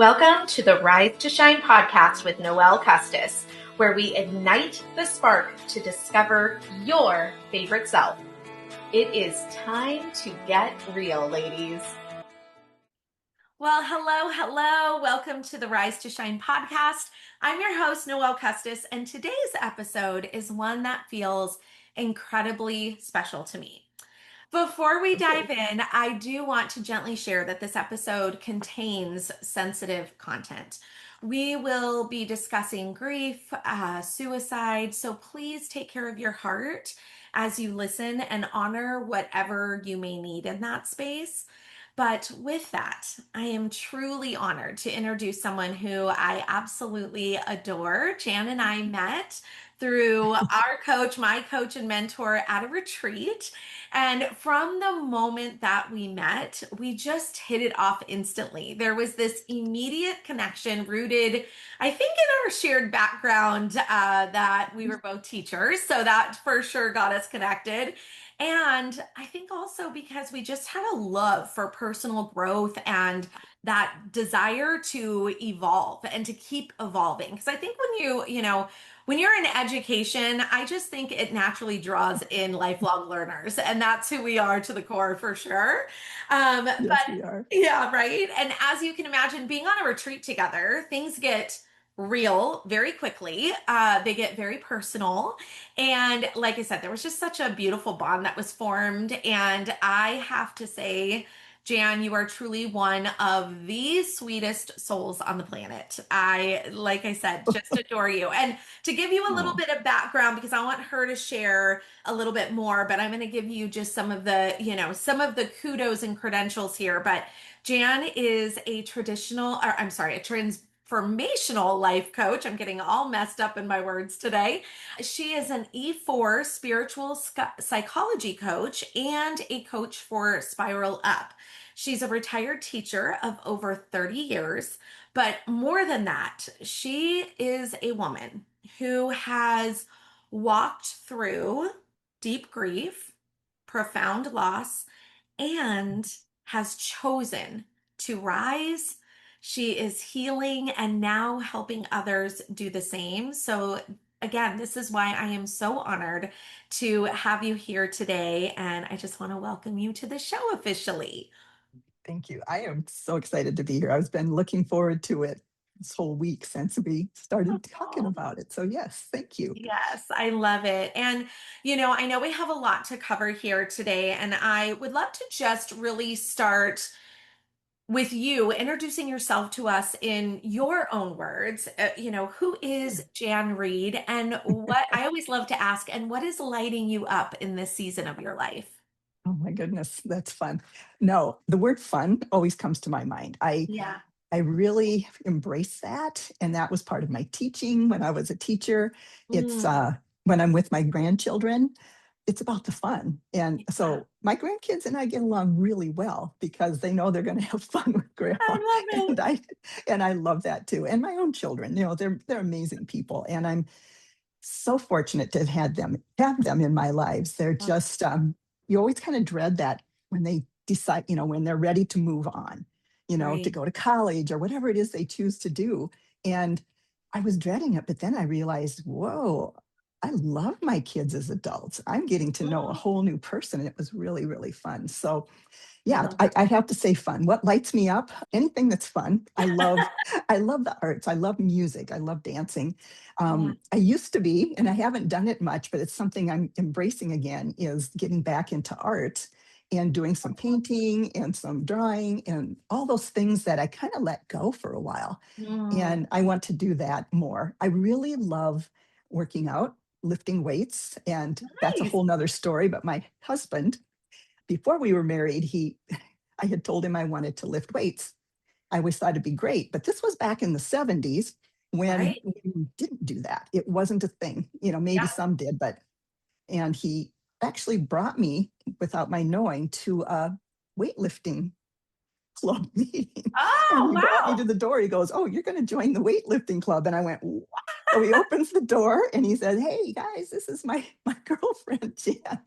Welcome to the Rise to Shine podcast with Noelle Kustas, where we ignite the spark to discover your favorite self. It is time to get real, ladies. Well, hello. Welcome to the Rise to Shine podcast. I'm your host, Noelle Kustas, and today's episode is one that feels incredibly special to me. Before we dive in, I do want to gently share that this episode contains sensitive content. We will be discussing grief, suicide, so please take care of your heart as you listen and honor whatever you may need in that space. But with that, I am truly honored to introduce someone who I absolutely adore. Jan and I met through my coach and mentor at a retreat. And from the moment that we met, we just hit it off instantly. There was this immediate connection rooted, I think, in our shared background that we were both teachers. So that for sure got us connected. And I think also because we just had a love for personal growth and that desire to evolve and to keep evolving. Because I think when you're in education, I just think it naturally draws in lifelong learners, and that's who we are to the core for sure. Yes, But we are. yeah, right. And as you can imagine, being on a retreat together, things get real very quickly. They get very personal. And like I said, there was just such a beautiful bond that was formed. And I have to say, Jan, you are truly one of the sweetest souls on the planet. Like I said, just adore you. And to give you a little Oh, bit of background, because I want her to share a little bit more, but I'm going to give you just some of the kudos and credentials here. But Jan is a transformational life coach. I'm getting all messed up in my words today. She is an E4 spiritual psychology coach and a coach for Spiral Up. She's a retired teacher of over 30 years, but more than that, she is a woman who has walked through deep grief, profound loss, and has chosen to rise. She is healing and now helping others do the same. So, again, this is why I am so honored to have you here today. And I just want to welcome you to the show officially. thank you. I am so excited to be here. I've been looking forward to it this whole week since we started talking Oh, about it. So, yes, thank you. yes, I love it. And, I know we have a lot to cover here today, and I would love to just really start with you introducing yourself to us in your own words. Who is Jan Reed, and what I always love to ask, and what is lighting you up in this season of your life? Oh my goodness, that's fun. No, the word fun always comes to my mind. Yeah. I really embrace that, and that was part of my teaching when I was a teacher. It's Mm, when I'm with my grandchildren, it's about the fun. And yeah. so my grandkids and I get along really well because they know they're going to have fun with I grandma. love it. And I love that too. And my own children, they're amazing people. And I'm so fortunate to have them in my lives. They're just you always kind of dread that when they decide, when they're ready to move on, to Right. go to college or whatever it is they choose to do. And I was dreading it, but then I realized, whoa, I love my kids as adults. I'm getting to know a Mm, whole new person. And it was really, really fun. So I yeah, love I'd have to say fun. What lights me up? Anything that's fun. that. I love the arts. I love music. I love dancing. Yeah. I used to be, and I haven't done it much, but it's something I'm embracing again, is getting back into art and doing some painting and some drawing and all those things that I kind of let go for a while. Mm, And I want to do that more. I really love working out, lifting weights, and that's a nice. whole nother story. But my husband, before we were married, I had told him I wanted to lift weights. I always thought it'd be great, but this was back in the 70s when Right. we didn't do that. It wasn't a thing. Maybe Yeah. some did, and he actually brought me without my knowing to a weightlifting club meeting. And Oh, he brought me wow. to the door. He goes, "Oh, you're going to join the weightlifting club." And I went, "What?" So he opens the door and he said, "Hey guys, this is my girlfriend Jan,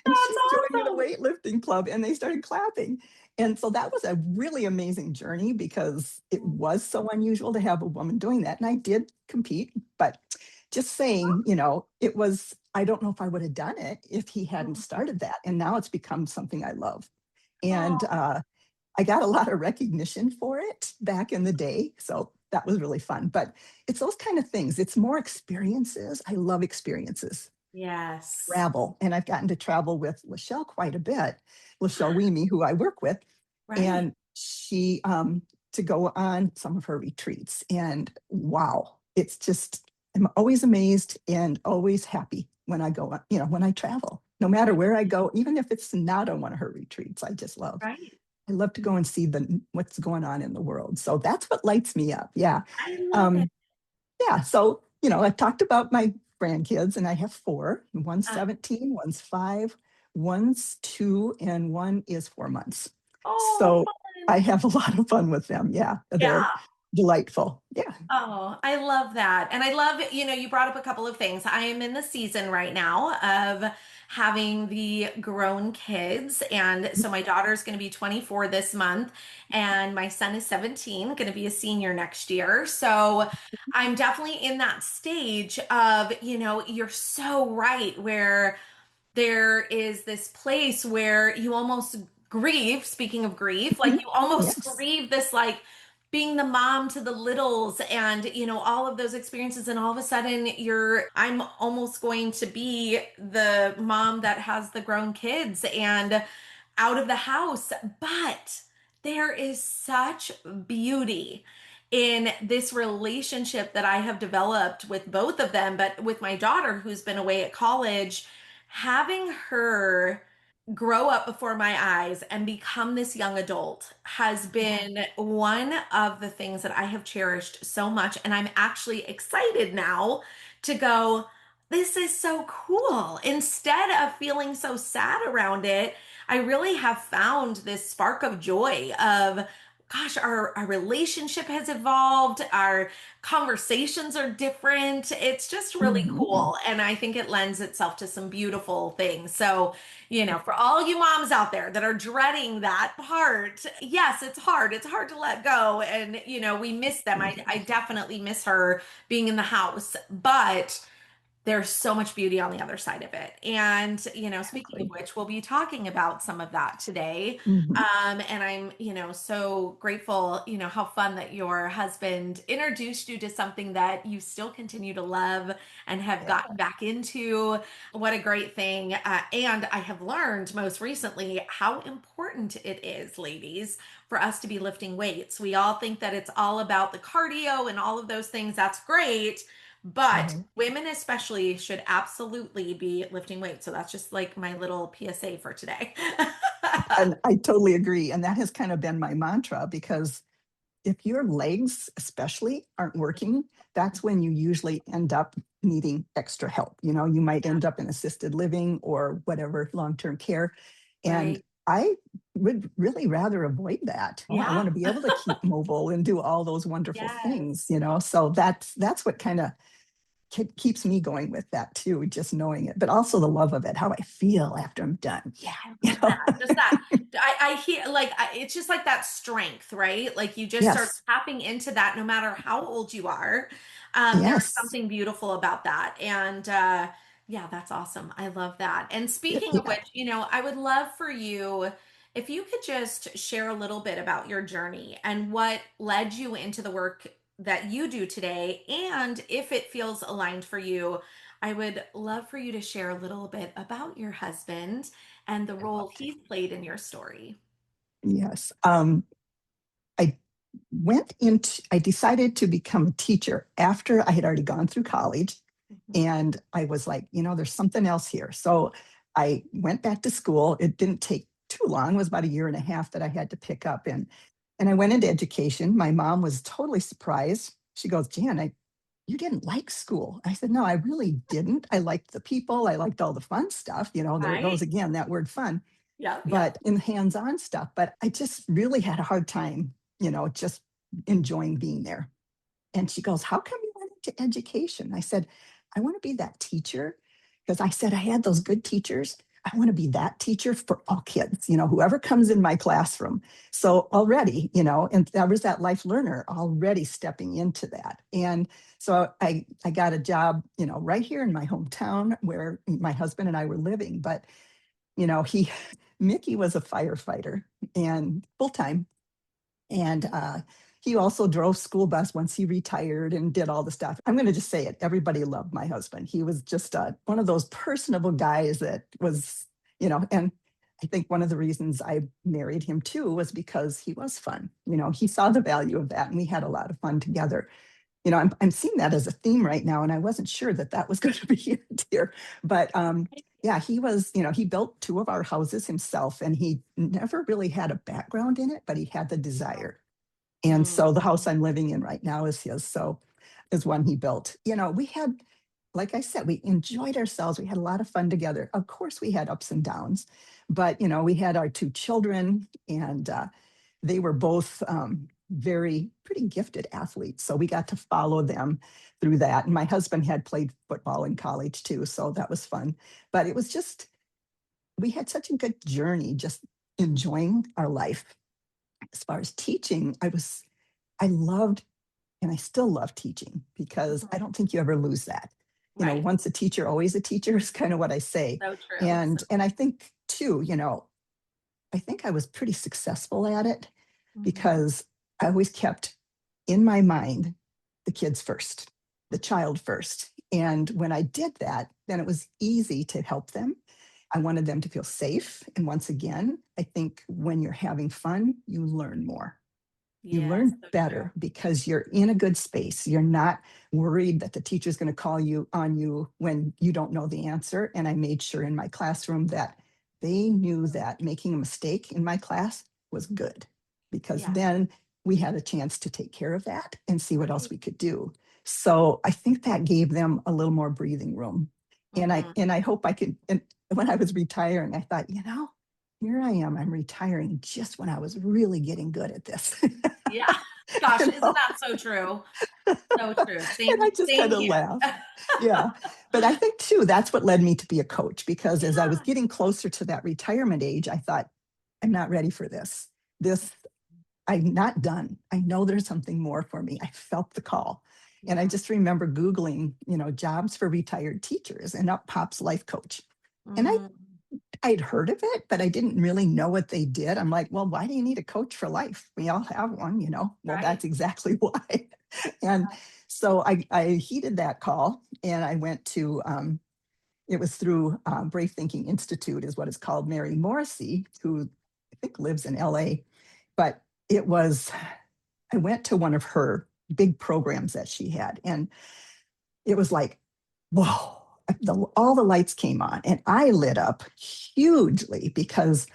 and That's she's joining the awesome. weightlifting club." And they started clapping. And so that was a really amazing journey because it was so unusual to have a woman doing that. And I did compete, but just saying, it was, I don't know if I would have done it if he hadn't started that. And now it's become something I love. And Oh, I got a lot of recognition for it back in the day. So that was really fun. But it's those kind of things. It's more experiences. I love experiences. yes. Travel. And I've gotten to travel with Lachelle quite a bit. Lachelle Weemy, who I work with, Right. and she to go on some of her retreats. And wow, it's just I'm always amazed and always happy when I go, when I travel, no matter where I go, even if it's not on one of her retreats. Right. I love to go and see what's going on in the world. So that's what lights me up. Yeah. I love it. Um, yeah. So, I've talked about my grandkids, and I have four. One's Uh, 17, one's 5, one's 2, and one is 4 months. oh, So I fun. have a lot of fun with them. Yeah. They're Yeah. delightful. Yeah. Oh, I love that. And I love, you brought up a couple of things. I am in the season right now of having the grown kids. And so my daughter's going to be 24 this month, and my son is 17, going to be a senior next year. So I'm definitely in that stage of, you're so right, where there is this place where you almost grieve, speaking of grief, like Mhm. you almost Yes. grieve this, like being the mom to the littles and all of those experiences, and all of a sudden I'm almost going to be the mom that has the grown kids and out of the house. But there is such beauty in this relationship that I have developed with both of them, but with my daughter who's been away at college, having her grow up before my eyes and become this young adult has Yeah. been one of the things that I have cherished so much. And I'm actually excited now to go, this is so cool. Instead of feeling so sad around it, I really have found this spark of joy of, gosh, our relationship has evolved. Our conversations are different. It's just really Mhm. cool. And I think it lends itself to some beautiful things. So, for all you moms out there that are dreading that part, yes, it's hard. It's hard to let go. And, we miss them. I definitely miss her being in the house, but there's so much beauty on the other side of it. And, speaking of Exactly. which, we'll be talking about some of that today. Mhm. And I'm, so grateful, how fun that your husband introduced you to something that you still continue to love and have Yeah. gotten back into. What a great thing. And I have learned most recently how important it is, ladies, for us to be lifting weights. We all think that it's all about the cardio and all of those things. That's great. But Right. women especially should absolutely be lifting weights. So that's just like my little PSA for today. And I totally agree. And that has kind of been my mantra because if your legs, especially, aren't working, that's when you usually end up needing extra help. You might Yeah, end up in assisted living or whatever, long term care. And right. I would really rather avoid that. I Yeah. want to be able to keep mobile and do all those wonderful things, Yes. So that's what kind of keeps me going with that too, just knowing it, but also the love of it, how I feel after I'm done. Yeah. I You love know? that. Just that. I hear like it's just like that strength, right? Like you just start Yes. tapping into that no matter how old you are. There's Yes. something beautiful about that. And yeah, that's awesome. I love that. And speaking of Yeah. which, I would love for you if you could just share a little bit about your journey and what led you into the work that you do today. And if it feels aligned for you, I would love for you to share a little bit about your husband and the I'd love role to. he's played in your story. Yes. I I decided to become a teacher after I had already gone through college. Mhm. And I was like, there's something else here. So I went back to school. It didn't take too long. It was about a year and a half that I had to pick up. And I went into education. My mom was totally surprised. She goes, Jan, you didn't like school. I said, no, I really didn't. I liked the people. I liked all the fun stuff. There it goes Right? again, that word fun, Yep, yep. but in hands-on stuff. But I just really had a hard time, just enjoying being there. And she goes, how come you went into education? I said, I want to be that teacher because I said I had those good teachers I want to be that teacher for all kids, whoever comes in my classroom. So already, and I was that life learner already stepping into that. And so I got a job, right here in my hometown where my husband and I were living. But, he, Mickey was a firefighter and full time. And he also drove school bus once he retired and did all the stuff. I'm going to just say it. Everybody loved my husband. He was just one of those personable guys that was, and I think one of the reasons I married him too was because he was fun. He saw the value of that and we had a lot of fun together. I'm seeing that as a theme right now, and I wasn't sure that was going to be here. But yeah, he was, he built two of our houses himself, and he never really had a background in it, but he had the desire. And so the house I'm living in right now is his. So is one he built. We had, like I said, we enjoyed ourselves. We had a lot of fun together. Of course, we had ups and downs, but we had our two children, and they were both pretty gifted athletes. So we got to follow them through that. And my husband had played football in college too. So that was fun. But it was just, we had such a good journey, just enjoying our life. As far as teaching, I loved, and I still love teaching because I don't think you ever lose that. Right. Once a teacher, always a teacher is kind of what I say. So true. And I think too, I think I was pretty successful at it because I always kept in my mind the kids first, the child first. And when I did that, then it was easy to help them. I wanted them to feel safe. And once again, I think when you're having fun, you learn more. You learn better because you're in a good space. You're not worried that the teacher's going to call you on you when you don't know the answer. And I made sure in my classroom that they knew that making a mistake in my class was good, because then we had a chance to take care of that and see what else we could do. So I think that gave them a little more breathing room. And I hope I could. And when I was retiring, I thought, here I am. I'm retiring just when I was really getting good at this. Yeah. Gosh, isn't that so true? So true. Same, and I just kind of laugh. Yeah. But I think too, that's what led me to be a coach, because as I was getting closer to that retirement age, I thought, I'm not ready for this. I'm not done. I know there's something more for me. I felt the call. And I just remember Googling, jobs for retired teachers, and up pops life coach. And I'd heard of it, but I didn't really know what they did. I'm like, well, why do you need a coach for life? We all have one, Well, that's exactly why. And so I heeded that call, and I went to, it was through Brave Thinking Institute is what it's called, Mary Morrissey, who I think lives in LA. But I went to one of her big programs that she had, and it was like, whoa, all the lights came on, and I lit up hugely because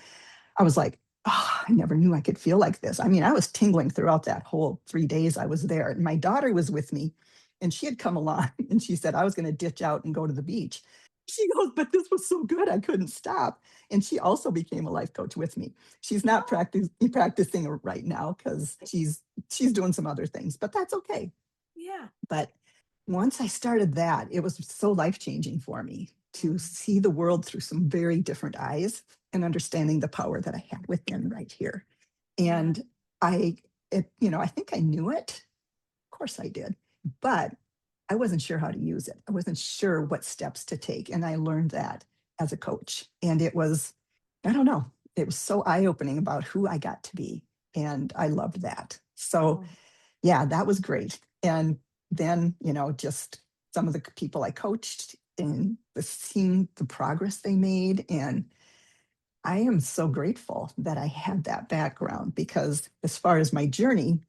I was like, oh, I never knew I could feel like this. I mean, I was tingling throughout that whole 3 days I was there. And my daughter was with me, and she had come along, and she said I was going to ditch out and go to the beach. She goes, but this was so good, I couldn't stop. And she also became a life coach with me. She's not practicing right now because she's doing some other things, but that's okay. Yeah. But once I started that, it was so life-changing for me to see the world through some very different eyes and understanding the power that I had within right here. And I think I knew it. Of course I did, but I wasn't sure how to use it. I wasn't sure what steps to take. And I learned that as a coach. And it was, I don't know, it was so eye-opening about who I got to be. And I loved that. So yeah, that was great. And then, just some of the people I coached and seeing the progress they made. And I am so grateful that I had that background, because as far as my journey,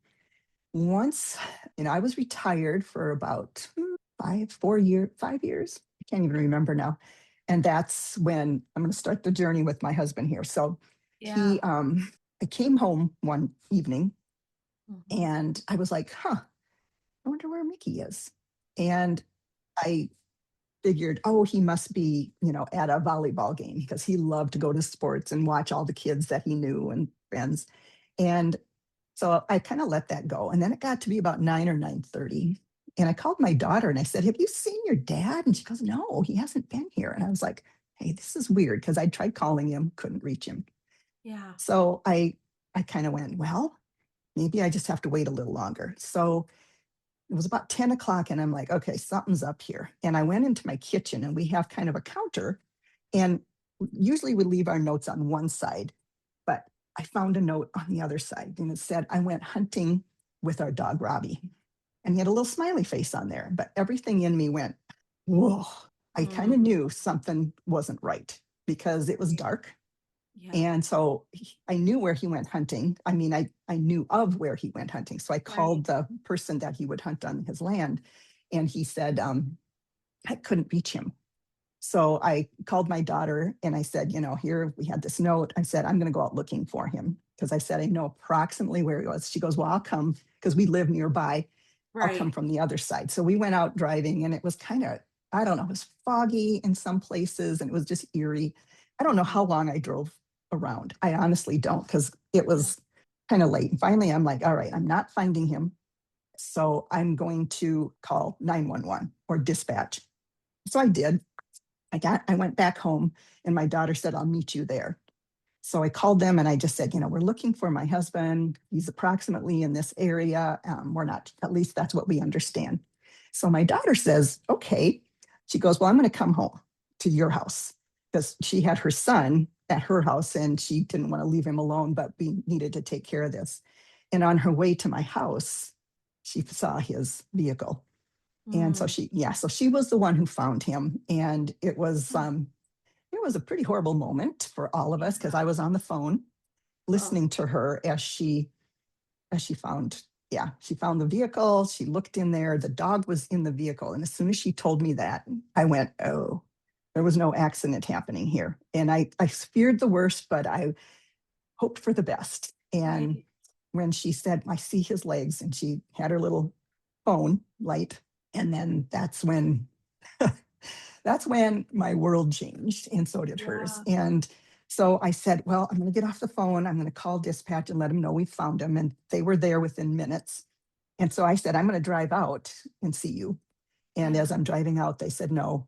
once, I was retired for about 5 years. I can't even remember now. And that's when I'm going to start the journey with my husband here. So I came home one evening, and I was like, I wonder where Mickey is. And I figured, oh, he must be, at a volleyball game, because he loved to go to sports and watch all the kids that he knew and friends. And so I kind of let that go. And then it got to be about 9 or 9:30. And I called my daughter and I said, have you seen your dad? And she goes, no, he hasn't been here. And I was like, hey, this is weird, because I tried calling him, couldn't reach him. Yeah. So I kind of went, well, maybe I just have to wait a little longer. So it was about 10 o'clock, and I'm like, okay, something's up here. And I went into my kitchen, and we have kind of a counter. And usually we leave our notes on one side, but I found a note on the other side, and it said, I went hunting with our dog, Robbie. And he had a little smiley face on there, but everything in me went, whoa. I kind of knew something wasn't right because it was dark. Yeah. And so I knew where he went hunting. I mean, I knew of where he went hunting. So I called the person that he would hunt on his land, and he said, I couldn't reach him. So I called my daughter and I said, here we had this note. I said, I'm going to go out looking for him, because I said, I know approximately where he was. She goes, well, I'll come, because we live nearby. I'll come from the other side. So we went out driving, and it was kind of, I don't know, it was foggy in some places, and it was just eerie. I don't know how long I drove around. I honestly don't, because it was kind of late. And finally, I'm like, all right, I'm not finding him. So I'm going to call 911 or dispatch. So I did. I went back home, and my daughter said, I'll meet you there. So I called them, and I just said, we're looking for my husband. He's approximately in this area. We're not, at least that's what we understand. So my daughter says, okay. She goes, well, I'm going to come home to your house, because she had her son at her house, and she didn't want to leave him alone, but we needed to take care of this. And on her way to my house, she saw his vehicle. And so she was the one who found him. And it was a pretty horrible moment for all of us, because I was on the phone listening to her as she found the vehicle. She looked in there, the dog was in the vehicle. And as soon as she told me that, I went, oh, there was no accident happening here. And I feared the worst, but I hoped for the best. And when she said, I see his legs, and she had her little phone light, and then that's when my world changed, and so did hers. And so I said, well, I'm going to get off the phone. I'm going to call dispatch and let them know we found him. And they were there within minutes. And so I said, I'm going to drive out and see you. And as I'm driving out, they said, no,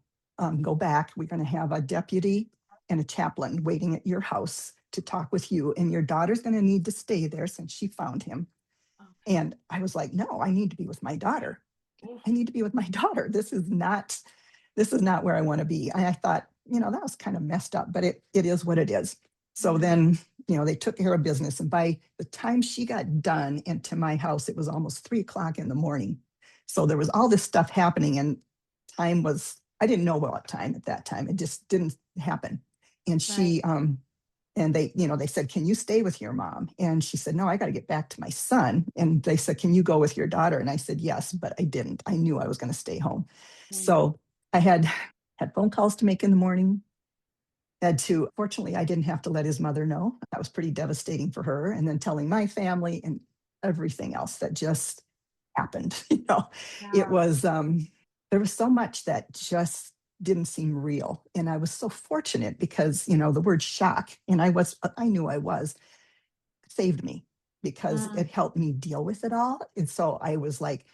go back. We're going to have a deputy and a chaplain waiting at your house to talk with you. And your daughter's going to need to stay there since she found him. And I was like, no, I need to be with my daughter. I need to be with my daughter. This is not where I want to be. And I thought, that was kind of messed up, but it is what it is. So then, they took care of business. And by the time she got done into my house, it was almost 3:00 in the morning. So there was all this stuff happening, and I didn't know what time at that time. It just didn't happen. And she, and they said, can you stay with your mom? And she said, no, I got to get back to my son. And they said, can you go with your daughter? And I said, yes, but I didn't. I knew I was going to stay home. So I had phone calls to make in the morning. Fortunately, I didn't have to let his mother know. That was pretty devastating for her. And then telling my family and everything else that just happened. It was, there was so much that just didn't seem real. And I was so fortunate because, the word shock, and I knew I was, saved me, because it helped me deal with it all. And so I was like,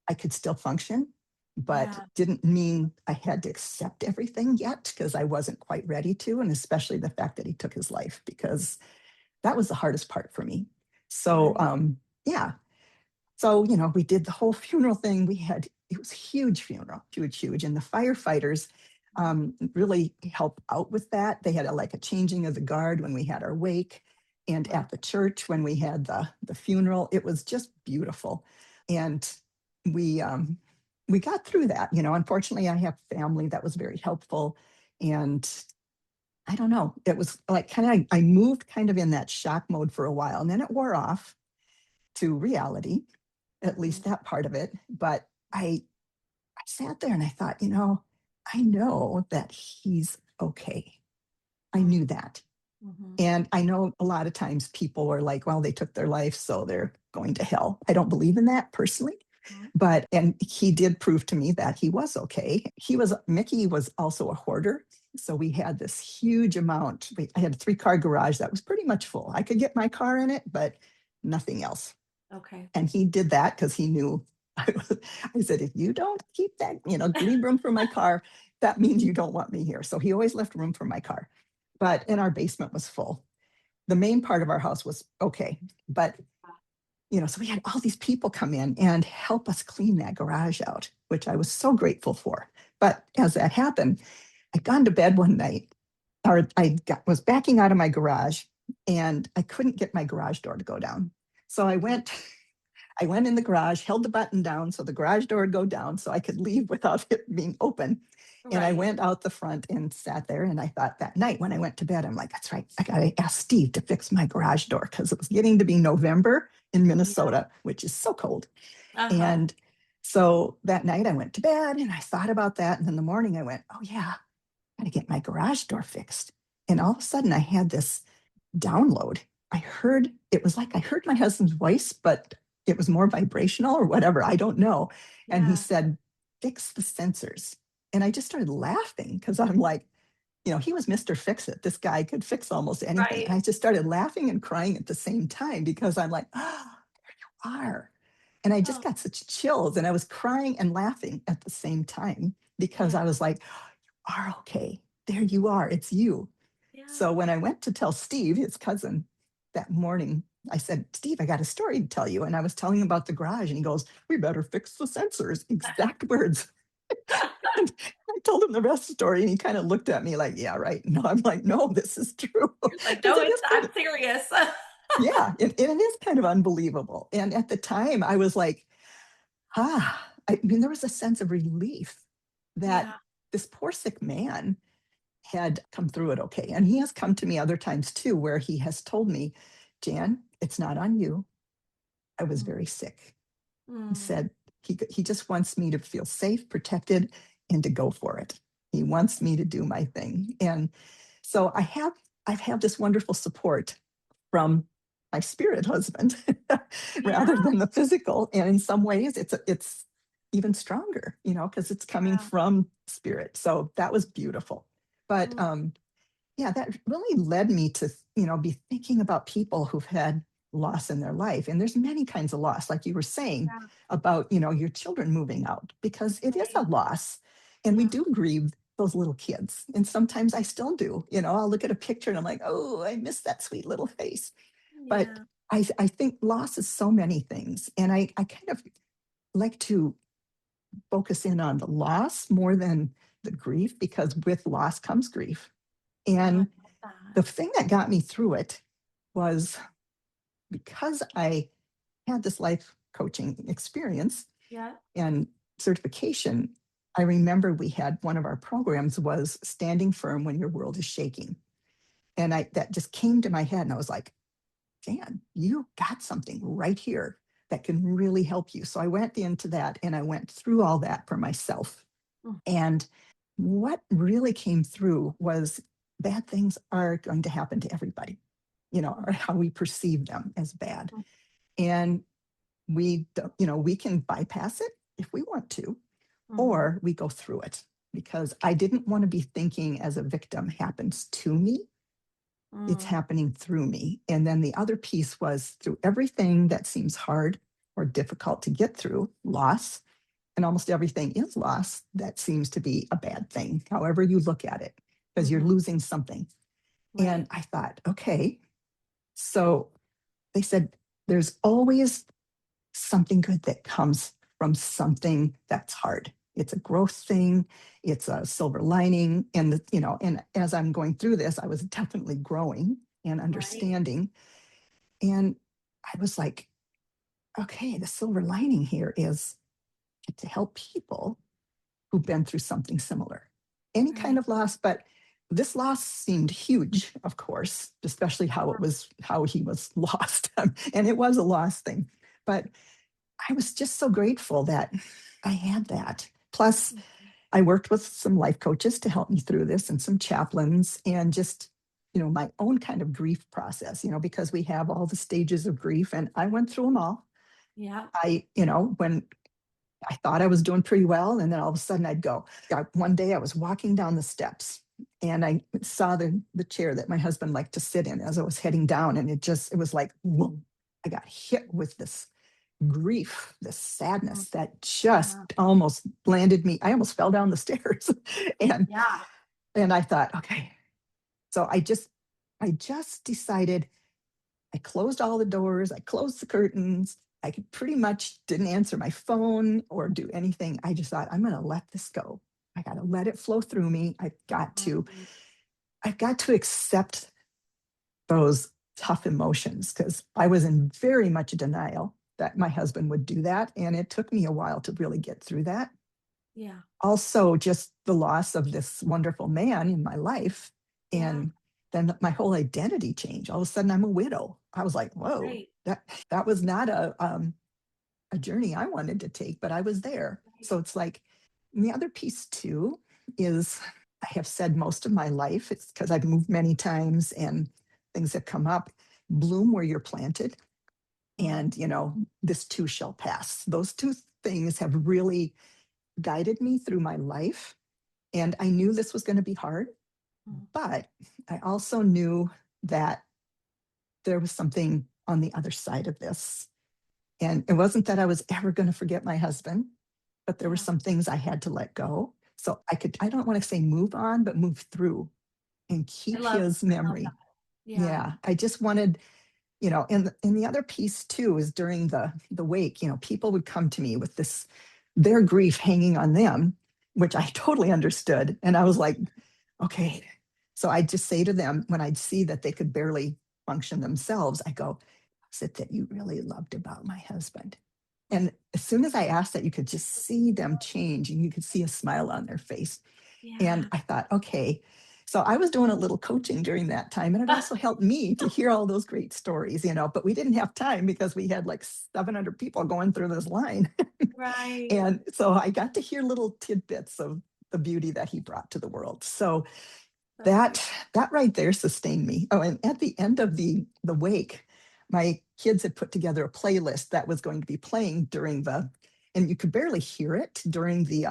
I could still function, but didn't mean I had to accept everything yet, because I wasn't quite ready to. And especially the fact that he took his life, because that was the hardest part for me. So, So, we did the whole funeral thing. It was a huge funeral, huge. And the firefighters really helped out with that. They had a changing of the guard when we had our wake, and at the church when we had the funeral. It was just beautiful. And we got through that. Unfortunately, I have family that was very helpful. And I don't know, it was like I moved kind of in that shock mode for a while, and then it wore off to reality, at least that part of it. But I sat there and I thought, I know that he's okay. I knew that. And I know a lot of times people are like, well, they took their life, so they're going to hell. I don't believe in that personally. And he did prove to me that he was okay. Mickey was also a hoarder. So we had this huge amount. I had a 3-car garage that was pretty much full. I could get my car in it, but nothing else. Okay. And he did that because he knew I said, if you don't keep that, leave room for my car, that means you don't want me here. So he always left room for my car. And our basement was full. The main part of our house was okay. But, so we had all these people come in and help us clean that garage out, which I was so grateful for. But as that happened, I'd gone to bed one night, or was backing out of my garage, and I couldn't get my garage door to go down. So I went in the garage, held the button down so the garage door would go down so I could leave without it being open. And I went out the front and sat there. And I thought that night when I went to bed, I'm like, that's right. I got to ask Steve to fix my garage door, because it was getting to be November in Minnesota, which is so cold. And so that night I went to bed and I thought about that. And in the morning I went, oh yeah, I got to get my garage door fixed. And all of a sudden I had this download. It was like I heard my husband's voice, but it was more vibrational or whatever. I don't know. And he said, fix the sensors. And I just started laughing, because I'm like, he was Mr. Fix It. This guy could fix almost anything. Right. And I just started laughing and crying at the same time, because I'm like, oh, there you are. And I just got such chills, and I was crying and laughing at the same time, because I was like, you are okay. There you are. It's you. So when I went to tell Steve, his cousin, that morning, I said, Steve, I got a story to tell you. And I was telling him about the garage, and he goes, we better fix the sensors. Exact words. And I told him the rest of the story, and he kind of looked at me like, yeah, right. No, I'm like, no, this is true. Like, no, I'm serious. Yeah, it is kind of unbelievable. And at the time, I was like, I mean, there was a sense of relief that this poor sick man had come through it okay. And he has come to me other times too, where he has told me, Jan, it's not on you. I was very sick. He said he just wants me to feel safe, protected, and to go for it. He wants me to do my thing. And so I've had this wonderful support from my spirit husband rather than the physical. And in some ways it's even stronger, because it's coming from spirit. So that was beautiful. But that really led me to, be thinking about people who've had loss in their life. And there's many kinds of loss, like you were saying about, your children moving out, because it is a loss. And we do grieve those little kids. And sometimes I still do, I'll look at a picture and I'm like, oh, I miss that sweet little face. But I think loss is so many things. And I kind of like to focus in on the loss more than the grief, because with loss comes grief. And the thing that got me through it was because I had this life coaching experience and certification. I remember we had one of our programs was standing firm when your world is shaking. And that just came to my head, and I was like, Jan, you got something right here that can really help you. So I went into that and I went through all that for myself. And what really came through was bad things are going to happen to everybody, or how we perceive them as bad. And we can bypass it if we want to, or we go through it, because I didn't want to be thinking as a victim happens to me. It's happening through me. And then the other piece was through everything that seems hard or difficult to get through, loss, and almost everything is loss that seems to be a bad thing, however you look at it, because you're losing something. And I thought, okay, so they said, there's always something good that comes from something that's hard. It's a growth thing. It's a silver lining. And, and as I'm going through this, I was definitely growing and understanding. And I was like, okay, the silver lining here is to help people who've been through something similar, any kind of loss. But this loss seemed huge, of course, especially how he was lost. And it was a loss thing. But I was just so grateful that I had that. Plus, I worked with some life coaches to help me through this, and some chaplains, and just, my own kind of grief process, because we have all the stages of grief, and I went through them all. When I thought I was doing pretty well, and then all of a sudden one day I was walking down the steps, and I saw the chair that my husband liked to sit in as I was heading down, and it was like, whoa, I got hit with this grief, this Mhm. sadness that just Yeah. almost landed me. I almost fell down the stairs. and Yeah. and I thought, okay. So I just decided. I closed all the doors, I closed the curtains. I could pretty much didn't answer my phone or do anything. I just thought, I'm going to let this go. I got to let it flow through me. Mhm. I've got to accept those tough emotions because I was in very much denial that my husband would do that. And it took me a while to really get through that. Yeah. Also, just the loss of this wonderful man in my life. Yeah. And then my whole identity changed. All of a sudden, I'm a widow. I was like, whoa, Right. that was not a journey I wanted to take, but I was there. Right. So it's like, and the other piece too is I have said most of my life, it's because I've moved many times and things have come up, bloom where you're planted. Mm. And, this too shall pass. Those two things have really guided me through my life. And I knew this was going to be hard, Mm. but I also knew that there was something on the other side of this. And it wasn't that I was ever going to forget my husband, but there were Yeah. some things I had to let go. So I don't want to say move on, but move through and I keep love his I love that. memory. Yeah. Yeah. I just wanted, and the other piece too is during the wake, people would come to me with their grief hanging on them, which I totally understood. And I was like, okay. So I'd just say to them when I'd see that they could barely function themselves, I go, what's it that you really loved about my husband? And as soon as I asked that, you could just see them change and you could see a smile on their face. And Yeah. I thought, okay. So I was doing a little coaching during that time, and it also helped me to hear all those great stories, but we didn't have time because we had like 700 people going through this line. Right. And so I got to hear little tidbits of the beauty that he brought to the world. So So that beautiful. that right there sustained me. Oh, and at the end of the wake, my kids had put together a playlist that was going to be playing during and you could barely hear it during the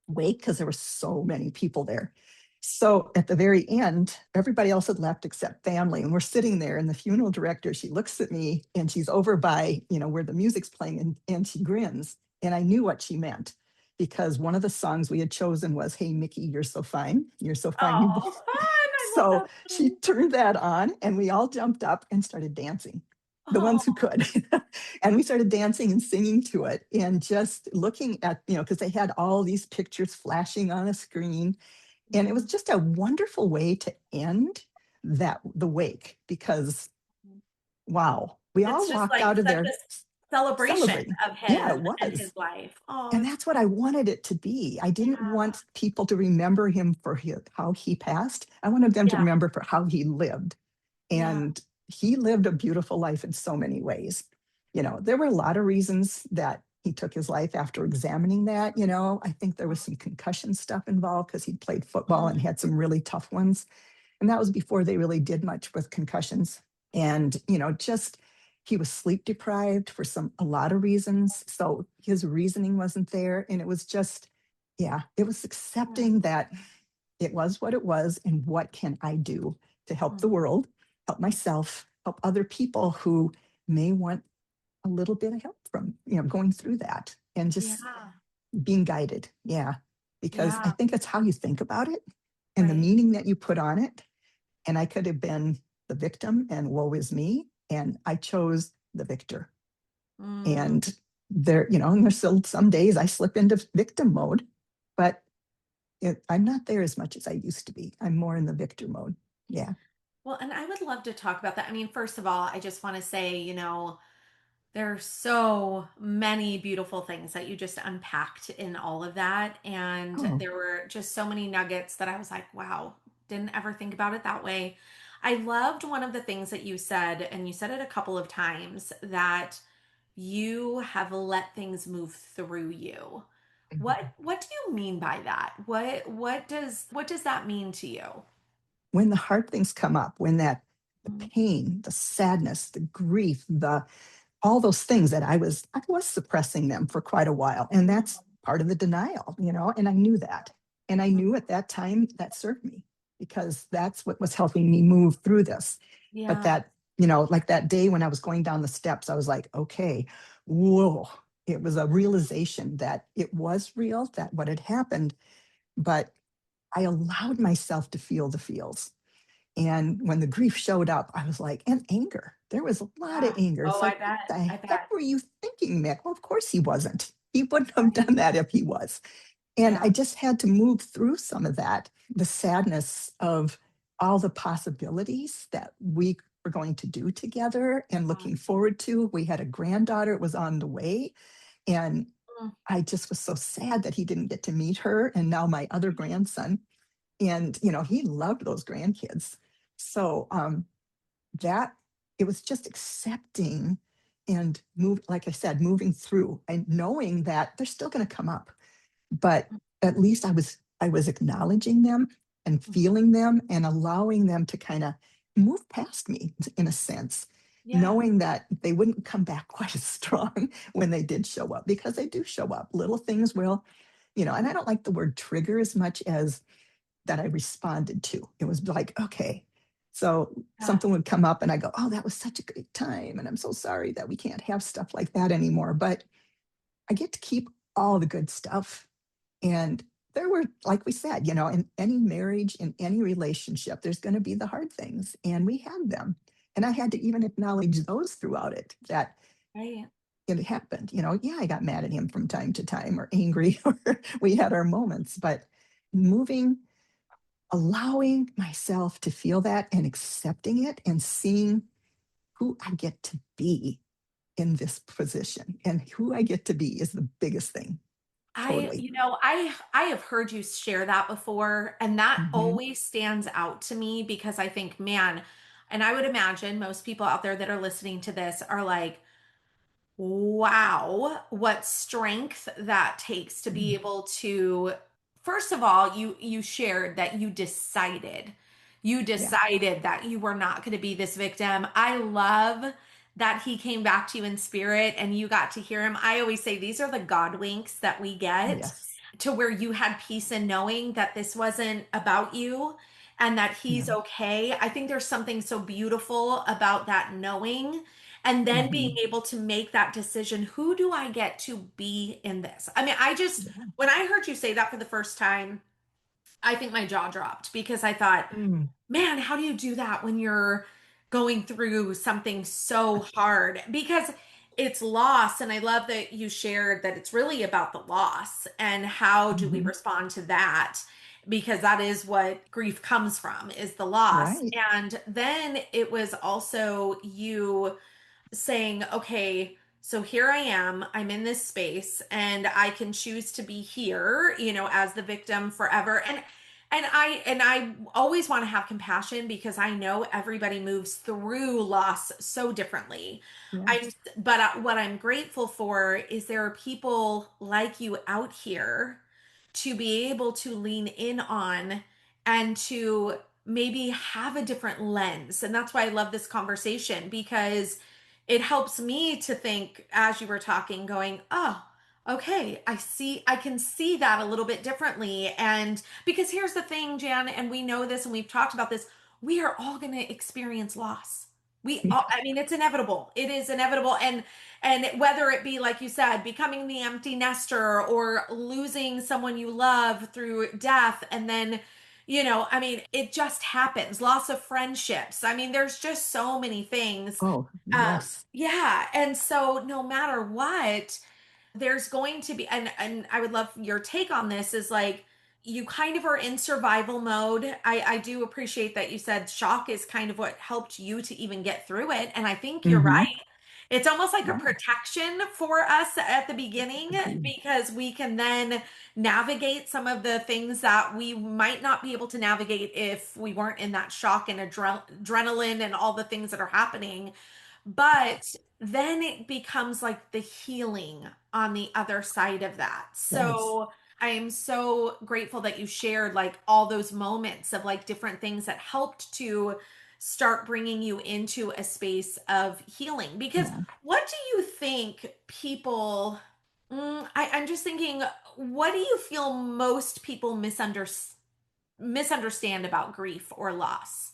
wake because there were so many people there. So at the very end, everybody else had left except family, and we're sitting there. And the funeral director, she looks at me, and she's over by where the music's playing, and she grins, and I knew what she meant because one of the songs we had chosen was "Hey Mickey, You're So Fine, You're So Fine, You Oh, Both." fun. I love So that she song. turned that on, and we all jumped up and started dancing, the ones who Oh, could. And we started dancing and singing to it and just looking at, because they had all these pictures flashing on a screen. And it was mhm. just a wonderful way to end the wake because, wow, we It's all just walked like out of such there a celebration celebrating. of Yeah, him it and his was. life. Oh, And it's that's what I wanted it to be. I didn't yeah. want people to remember him for how he passed. I wanted them to Yeah. remember for how he lived. Yeah. And he lived a beautiful life in so many ways. There were a lot of reasons that he took his life after examining that. I think there was some concussion stuff involved because he played football and Mm. had some really tough ones. And that was before they really did much with concussions. And, just he was sleep deprived for a lot of reasons. So his reasoning wasn't there. And it was just, yeah, it was Yeah. accepting that it was what it was and what can I do to help the Mm. world, help myself, help other people who may want a little bit of help from, going through that and just Yeah. being guided. Yeah. Because I Yeah. think it's how you think about it and the Right. meaning that you put on it. And I could have been the victim and woe is me. And I chose the victor. Mm. And and there's still some days I slip into victim mode, but I'm not there as much as I used to be. I'm more in the victor mode. Yeah. Well, and I would love to talk about that. I mean, first of all, I just want to say, there are so many beautiful things that you just unpacked in all of that. And Oh, there were just so many nuggets that I was like, wow, didn't ever think about it that way. I loved one of the things that you said, and you said it a couple of times, that you have let things move through you. What do you mean by that? What does that mean to you? when the hard things come up, when the Mm. pain, the sadness, the grief, the all those things that I was suppressing them for quite a while. And that's part of the denial, and I knew that. And I knew at that time that served me because that's what was helping me move through this. But Yeah. that, like that day when I was going down the steps, I was like, okay, whoa, it was a realization that it was real, that what had happened, but I allowed myself to feel the feels. And when the grief showed up, I was like, and anger. There was a lot of Yeah. anger. It's Oh, I like, what bet. the I heck bet. were you thinking, Mick? Well, of course he wasn't. He wouldn't have Right. done that if he was. And Yeah. I just had to move through some of that, the sadness of all the possibilities that we were going to do together and looking forward to. We had a granddaughter, it was on the way. And Mm. I just was so sad that he didn't get to meet her. And now my other grandson, and he loved those grandkids. So that it was just accepting and like I said, moving through and knowing that they're still going to come up, but at least I was acknowledging them and feeling them and allowing them to kind of move past me in a sense, Yeah. knowing that they wouldn't come back quite as strong when they did show up, because they do show up. Little things will, and I don't like the word trigger as much as that I responded to. It was like, okay. So Yeah. something would come up and I go, oh, that was such a great time. And I'm so sorry that we can't have stuff like that anymore. But I get to keep all the good stuff. And there were, like we said, in any marriage, in any relationship, there's going to be the hard things. And we had them. And I had to even acknowledge those throughout it, that Right. it happened. Yeah, I got mad at him from time to time or angry, or we had our moments, but moving, allowing myself to feel that and accepting it and seeing who I get to be in this position, and who I get to be is the biggest thing. I, Totally. you know, I have heard you share that before, and that Hmm. always stands out to me because I think, man, and I would imagine most people out there that are listening to this are like, wow, what strength that takes to be able to, first of all, you shared that you Yeah. decided that you were not going to be this victim. I love that he came back to you in spirit and you got to hear him. I always say these are the God winks that we get, Yes. to where you had peace in knowing that this wasn't about you and that he's Yeah. okay. I think there's something so beautiful about that knowing, and then being Hmm. able to make that decision. Who do I get to be in this? I mean, Yeah. when I heard you say that for the first time, I think my jaw dropped because I thought, Mm. man, how do you do that when you're going through something so hard? Because it's loss. And I love that you shared that it's really about the loss and how do we Hmm. respond to that? Because that is what grief comes from, is the loss. Right. And then it was also you saying, okay, so here I am, I'm in this space and I can choose to be here, as the victim forever. And I always want to have compassion because I know everybody moves through loss so differently. I'm Yes. but what I'm grateful for is there are people like you out here to be able to lean in on and to maybe have a different lens. And that's why I love this conversation, because it helps me to think as you were talking, going, oh, okay, I can see that a little bit differently. And because here's the thing, Jan, and we know this and we've talked about this, we are all going to experience loss. I mean, it's inevitable. It is inevitable. And whether it be, like you said, becoming the empty nester or losing someone you love through death, and then, I mean, it just happens. Loss of friendships. I mean, there's just so many things. Oh, yes. Yeah. And so no matter what, there's going to be, and I would love your take on this, is like, you kind of are in survival mode. I do appreciate that you said shock is kind of what helped you to even get through it. And I think you're Hmm. right. It's almost like a Yeah. protection for us at the beginning, Could be. because we can then navigate some of the things that we might not be able to navigate if we weren't in that shock and adrenaline and all the things that are happening. But then it becomes like the healing on the other side of that. Yes. So I am so grateful that you shared like all those moments of like different things that helped to start bringing you into a space of healing. Because Yeah. what do you think people, I'm just thinking, what do you feel most people misunderstand about grief or loss?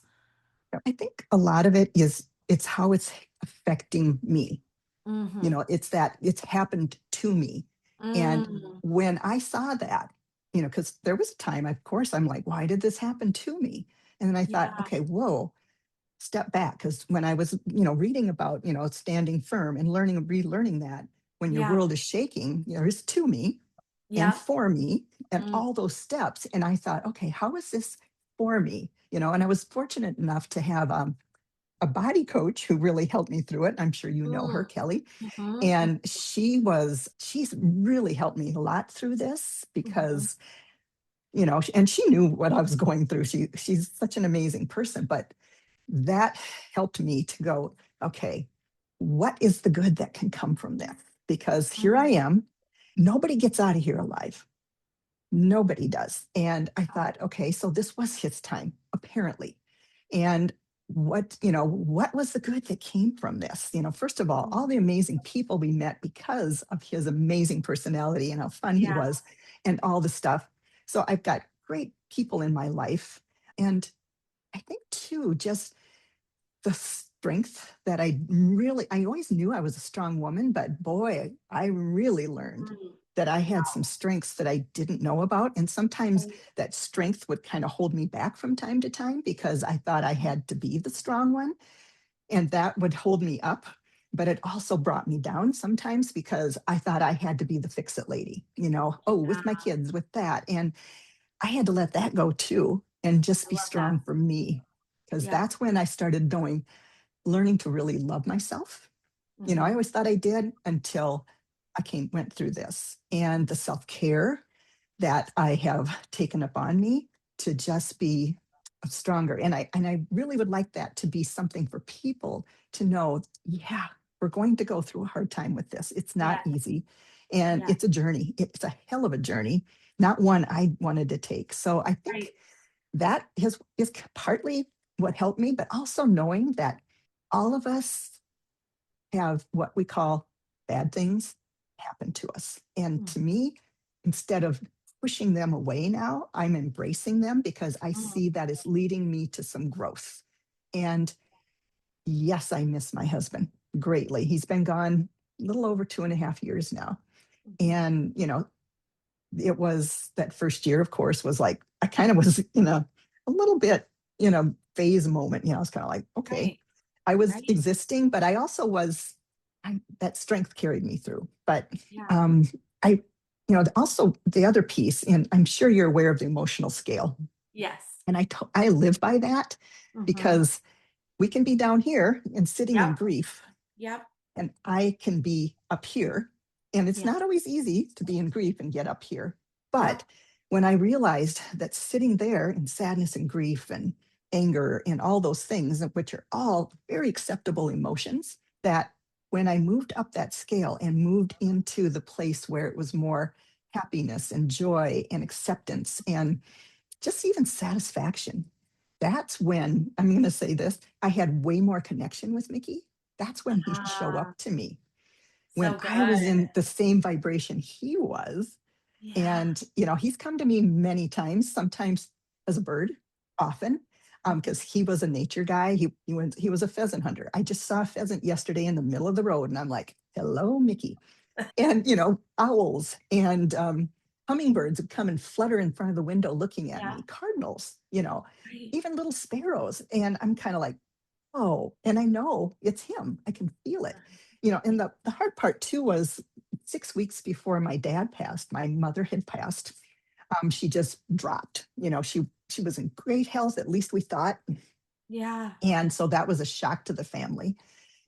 I think a lot of it is it's how it's affecting me. Mm-hmm. It's that it's happened to me. And Mm. when I saw that, because there was a time, of course, I'm like, why did this happen to me? And then I thought, Yeah. okay, whoa, step back. Because when I was, reading about, standing firm and relearning that when your Yeah. world is shaking, there's to me and Yep. for me and Mm. all those steps. And I thought, okay, how is this for me? And I was fortunate enough to have a body coach who really helped me through it. I'm sure you know her, Mm. Kelly. Mm-hmm. And she's really helped me a lot through this Mm-hmm. because, and she knew what I was going through. She's such an amazing person, but that helped me to go, okay, what is the good that can come from this? Because here I Mm. am. Nobody gets out of here alive. Nobody does. And I thought, okay, so this was his time, apparently. And what was the good that came from this? First of all the amazing people we met because of his amazing personality and how fun he Yeah. was and all the stuff. So I've got great people in my life. And I think too, just the strength that I always knew I was a strong woman, but boy, I really learned Mm. that I had Wow. some strengths that I didn't know about. And sometimes Right. that strength would kind of hold me back from time to time because I thought I had to be the strong one and that would hold me up. But it also brought me down sometimes because I thought I had to be the fix it lady, with my Yeah. kids, with that. And I had to let that go too and just I be love that. strong for me because Yep. that's when I started learning to really love myself. I Mm-hmm. always thought I did until went through this and the self-care that I have taken upon me to just be stronger. And I really would like that to be something for people to know, yeah, we're going to go through a hard time with this. It's not Yeah. easy. And Yeah. it's a journey. It's a hell of a journey, not one I wanted to take. So I Right. think that is partly what helped me, but also knowing that all of us have what we call bad things happen to us. And Mm. to me, instead of pushing them away now, I'm embracing them because I Mm. see that it's leading me to some growth. And yes, I miss my husband greatly. He's been gone a little over 2.5 years now. Mm-hmm. And, it was that first year, of course, was like, I kind of was in a little bit, phase moment. I was kind of like, okay, Right. I was Right. existing, but I also that strength carried me through. But Yeah. um, I, also the other piece, and I'm sure you're aware of the emotional scale. Yes. And I live by that Mm-hmm. because we can be down here and sitting in Yep. grief Yep. and I can be up here. And it's Yeah. not always easy to be in grief and get up here. Yep. But when I realized that sitting there in sadness and grief and anger and all those things, which are all very acceptable emotions, that when I moved up that scale and moved into the place where it was more happiness and joy and acceptance and just even satisfaction, that's when I'm going to say this, I had way more connection with Mickey. That's when he'd show Ah, up to me when so I was good. in the same vibration he was. Yeah. And, he's come to me many times, sometimes as a bird, often, because he was a nature guy. He was a pheasant hunter. I just saw a pheasant yesterday in the middle of the road, and I'm like, "Hello, Mickey." And owls and hummingbirds would come and flutter in front of the window looking at Yeah. me. Cardinals, Right. even little sparrows, and I'm kind of like, oh, and I know it's him. I can feel it. And the hard part too was 6 weeks before my dad passed, my mother had passed. She just dropped. She was in great health, at least we thought. Yeah. And so that was a shock to the family.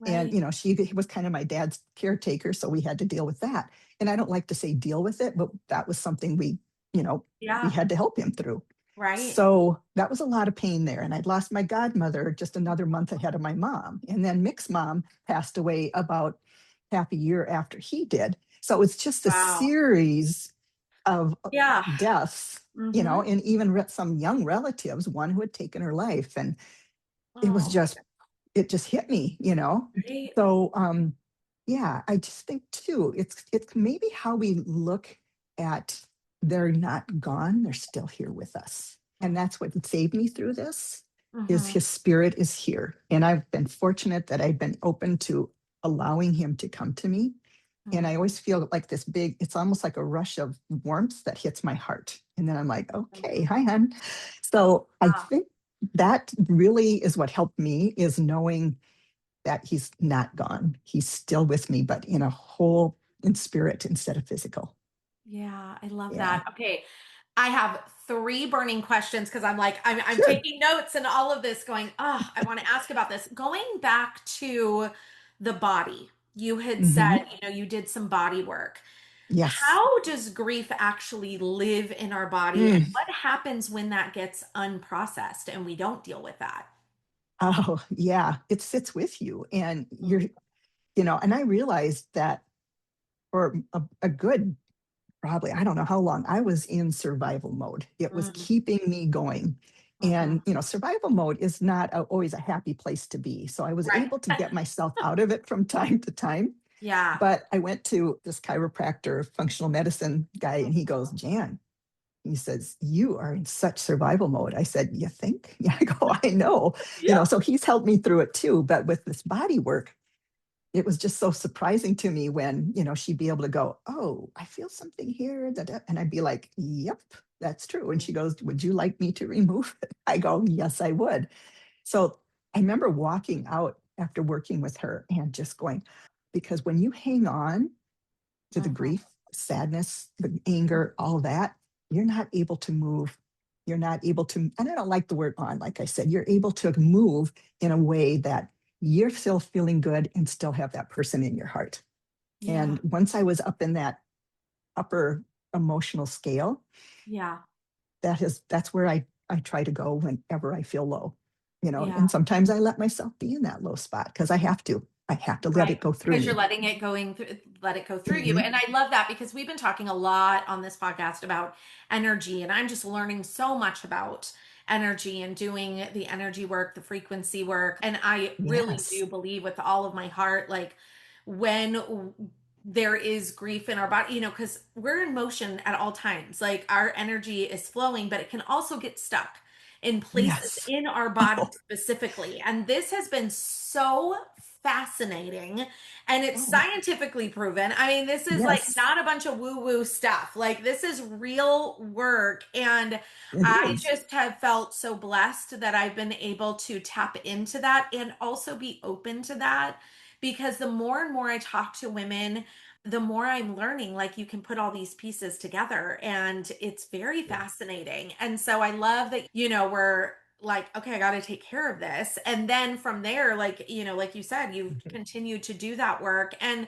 And, Right. she was kind of my dad's caretaker. So we had to deal with that. And I don't like to say deal with it, but that was something we Yeah. had to help him through. Right. So that was a lot of pain there. And I'd lost my godmother just another month ahead of my mom. And then Mick's mom passed away about half a year after he did. So it's just a Wow. series of Yeah. deaths, Mm-hmm. and even some young relatives, one who had taken her life. And it was Oh, it just hit me. right. So yeah, I just think too, it's maybe how we look at they're not gone, they're still here with us. And that's what saved me through this is Mm-hmm. his spirit is here. And I've been fortunate that I've been open to allowing him to come to me. And I always feel like this big, it's almost like a rush of warmth that hits my heart. And then I'm like, okay, hi, hon. So I Wow. think that really is what helped me, is knowing that he's not gone. He's still with me, but in spirit instead of physical. Yeah, I love Yeah, that. Okay. I have three burning questions because I'm sure. taking notes and all of this going, oh, I want to ask about this. Going back to the body, you had said, Hmm. you did some body work. Yes. How does grief actually live in our body, and Mm. what happens when that gets unprocessed and we don't deal with that? Oh, yeah. It sits with you. And and I realized that for a good, probably, I don't know how long, I was in survival mode. It was Mm, keeping me going. mhm. And, survival mode is not always a happy place to be. So I was Right. able to get myself out of it from time to time. Yeah. But I went to this chiropractor, functional medicine guy, and he goes, Mhm. Jan, he says, you are in such survival mode. I said, you think? Yeah, I go, I know. Yep. So he's helped me through it too. But with this body work, it was just so surprising to me when, she'd be able to go, oh, I feel something here. Da, da. And I'd be like, yep, that's true. And she goes, would you like me to remove it? I go, yes, I would. So I remember walking out after working with her and just going, because when you hang on to the Mhm. grief, sadness, the anger, all that, you're not able to move. You're not able to, and I don't like the word on, like I said, you're able to move in a way that you're still feeling good and still have that person in your heart. Yeah. And once I was up in that upper emotional scale, Yeah. that's where I try to go whenever I feel low. Yeah. And sometimes I let myself be in that low spot because I have to. I have to let Right. it go through Because you're me. letting it going through, let it go through you. Mhm. And I love that because we've been talking a lot on this podcast about energy, and I'm just learning so much about energy and doing the energy work, the frequency work. And I really Yes. do believe with all of my heart, like when there is grief in our body, because we're in motion at all times. Like our energy is flowing, but it can also get stuck in places Yes. in our body Oh, specifically. And this has been so fascinating, and it's oh, scientifically proven. I mean, this is like yes, not a bunch of woo-woo stuff. Like this is real work. And it I is. just have felt so blessed that I've been able to tap into that and also be open to that, because the more and more I talk to women, the more I'm learning, like you can put all these pieces together, and it's very fascinating. And so I love that, we're like, okay, I got to take care of this. And then from there, like, like you said, you continue to do that work. And,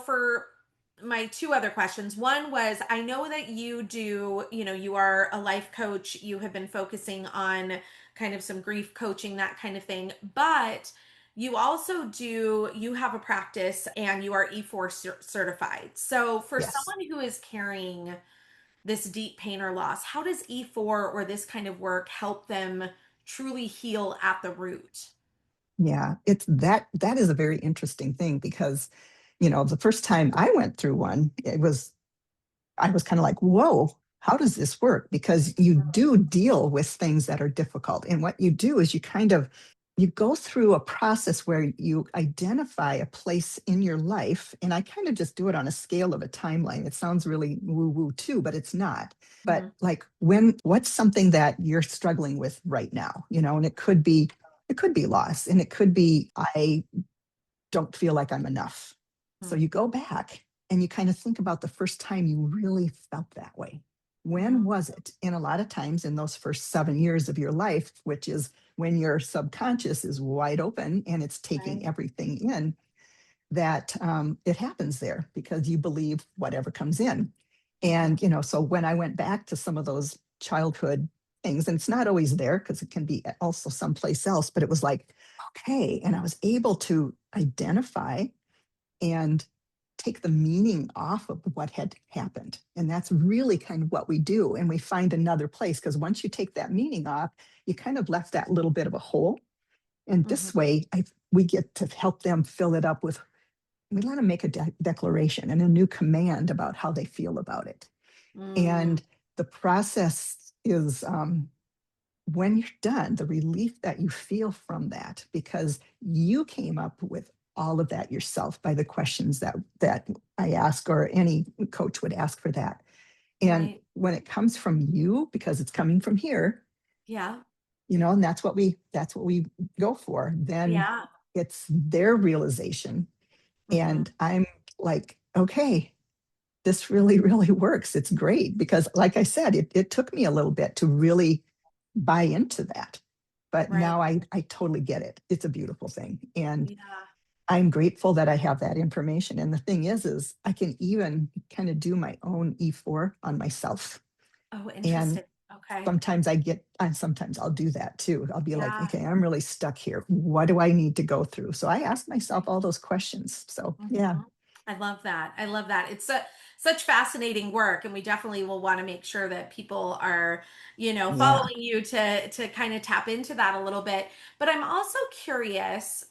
for my two other questions, one was, I know that you do, you are a life coach, you have been focusing on kind of some grief coaching, that kind of thing. But you also you have a practice and you are E4 certified. So for Yes. someone who is carrying this deep pain or loss, how does E4 or this kind of work help them truly heal at the root? Yeah. It's that is a very interesting thing because, the first time I went through one, I was kind of like, whoa, how does this work? Because you do deal with things that are difficult. And what you do is you go through a process where you identify a place in your life. And I kind of just do it on a scale of a timeline. It sounds really woo-woo too, but it's not. But Mhm. like what's something that you're struggling with right now? And it could be loss, and it could be I don't feel like I'm enough. So Mhm. you go back and you kind of think about the first time you really felt that way. When Mhm. was it? And a lot of times in those first 7 years of your life, which is when your subconscious is wide open and it's taking Right. everything in, that it happens there because you believe whatever comes in. Mhm. And, so when I went back to some of those childhood things, and it's not always there because it can be also someplace else, but it was like, okay. And I was able to identify and take the meaning off of what had happened. And that's really kind of what we do. And we find another place because once you take that meaning off, you kind of left that little bit of a hole. And Mhm. this way, we get to help them fill it up with, we let them make a declaration and a new command about how they feel about it. Mm. And the process is when you're done, the relief that you feel from that, because you came up with all of that yourself by the questions that I ask, or any coach would ask for that. And Right. when it comes from you, because it's coming from here, Yeah. and that's what we go for, then Yeah. it's their realization. Hmm. And I'm like, okay, this really, really works. It's great. Because like I said, it took me a little bit to really buy into that. But Right. now I totally get it. It's a beautiful thing. And Yeah. I'm grateful that I have that information. And the thing is I can even kind of do my own E4 on myself. Oh, And interesting. Okay. sometimes I'll do that too. I'll be like, Yeah. okay, I'm really stuck here. What do I need to go through? So I ask myself all those questions. So yeah, Mhm. I love that. I love that. It's such fascinating work, and we definitely will want to make sure that people are, yeah. following you to kind of tap into that a little bit. But I'm also curious,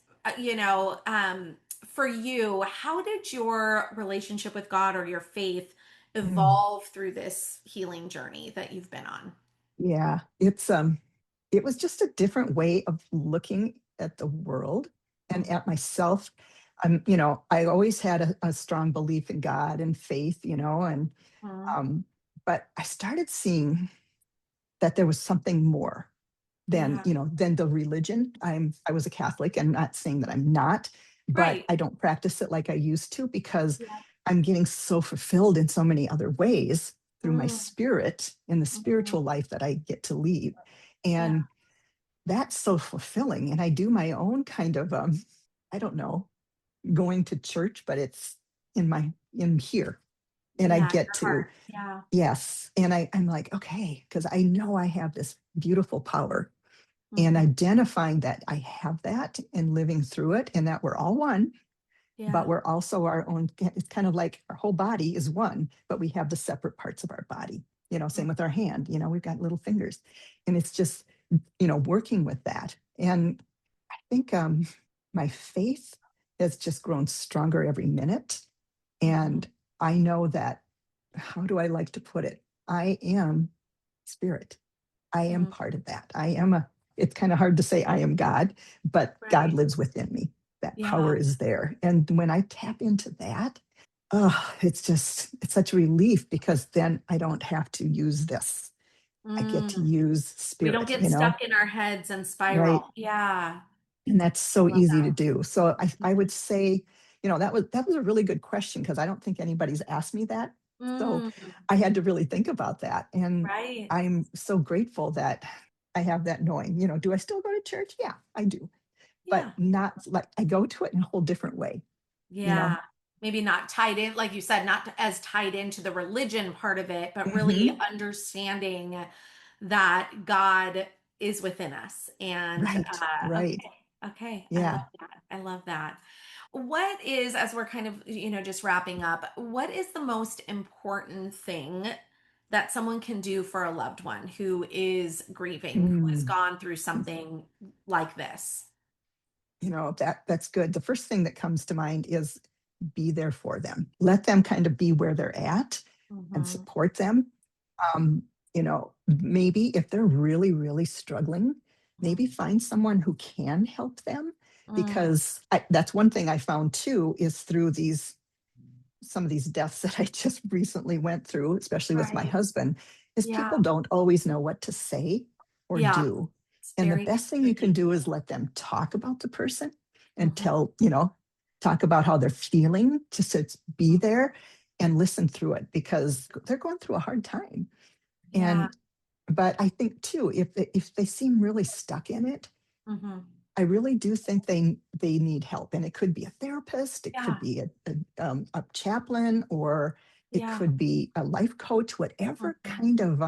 for you, how did your relationship with God or your faith Mm. evolve through this healing journey that you've been on? Yeah, it was just a different way of looking at the world and Mhm. at myself. I always had a strong belief in God and faith, and Mhm. um, but I started seeing that there was something more than, Yeah. than the religion. I was a Catholic, and not saying that I'm not, but Right. I don't practice it like I used to, because Yeah. I'm getting so fulfilled in so many other ways through my Mm. spirit and the Mhm. spiritual life that I get to lead. Yeah. And that's so fulfilling. And I do my own kind of I don't know, going to church, but it's in here. And I Yeah. get Your to, heart. Yeah. yes. And I'm like, okay, because I know I have this beautiful power, and Mhm. identifying that I have that and living through it, and that we're all one, but Yeah. we're also our own. It's kind of like our whole body is one, but we have the separate parts of our body. Same with our hand, we've got little fingers. And it's just, working with that. And I think my faith has just grown stronger every minute. Mhm. And I know that, how do I like to put it? I am spirit. I am Mhm. part of that. It's kind of hard to say I am God, but God Right. lives within me. That power Yeah. is there. And when I tap into that, oh, it's such a relief, because then I don't have to use this. I get to Mm. use We don't spirit, get stuck in our heads and right? spiral. Yeah. And that's I so love easy to that. do. So I Mhm. would say, that was a really good question, because I don't think anybody's asked me that. So Mm. I had to really think about that. And Right. I'm so grateful that I have that knowing. Do I still go to church? Yeah, I do. But Yeah. not like, I go to it in a whole different way, you know? Yeah. Maybe not tied in, like you said, not as tied into the religion part of it, but really Hmm. understanding that God is within us. And Right, right. okay, okay, I love Yeah. that. I love that. What is, as we're kind of, just wrapping up, what is the most important thing that someone can do for a loved one who is grieving, who has Mm. gone through something like this? That's good. The first thing that comes to mind is, be there for them. Let them kind of be where they're at and Hmm. support them. Maybe if they're really, really struggling, maybe find someone who can help them. Mm, Because that's one thing I found too, is through some of these deaths that I just recently went through, especially with my right. husband, is Yeah. people don't always know what to say or Yeah. do. It's And the very best thing you can tricky. do is let them talk about the person, and Hmm. talk about how they're feeling, just to be Hmm. there and listen through it, because they're going through a hard time. Yeah. And but I think too, if they seem really stuck in it, Hmm. I really do think they need help. And it could be a therapist, it could Yeah. be a chaplain, or it Yeah. could be a life coach, whatever Hmm. kind of.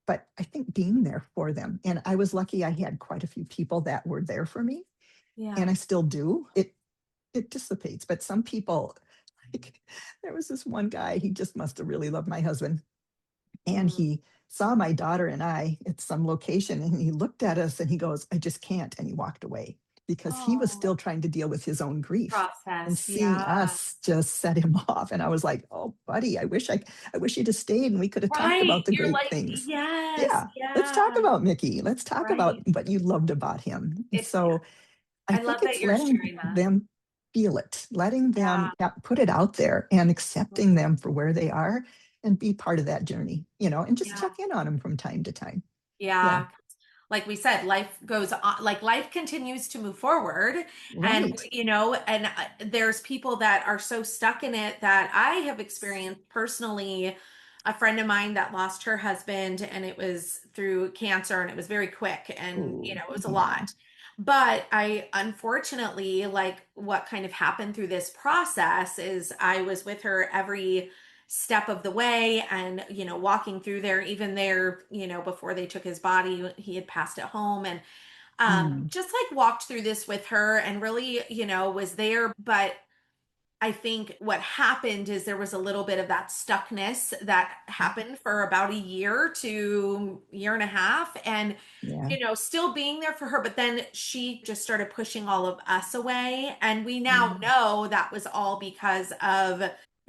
But I think being there for them, and I was lucky. I had quite a few people that were there for me, Yeah. and I still do. It dissipates, but some people, like, there was this one guy. He just must have really loved my husband, and Mm. he saw my daughter and I at some location, and he looked at us and he goes, I just can't. And he walked away, because he was Oh, still trying to deal with his own grief. And process. seeing Yeah. us just set him off. And I was like, oh, buddy, I wish you'd have stayed and we could have talked Right. about the You're great like, things. yes. Yeah, let's Yeah. talk about Mickey. Let's talk about Right. what you loved about him. And It's so I I think love that it's you're letting sharing that. them feel it, letting Yeah. them put it out there and accepting them for where they are and be part of that journey, and just Yeah. check in on them from time to time. Yeah, Yeah. Like we said, life goes on, like life continues to move forward. And, right. there's people that are so stuck in it that I have experienced personally. A friend of mine that lost her husband, and it was through cancer, and it was very quick, and, Oh, it was a yeah, lot. But I unfortunately, like what kind of happened through this process is I was with her every step of the way, and walking through there, even there, before they took his body, he had passed at home, and mm, just like walked through this with her, and really, was there. But I think what happened is there was a little bit of that stuckness that happened for about a year to year and a half, and yeah, still being there for her, but then she just started pushing all of us away, and we now mm, know that was all because of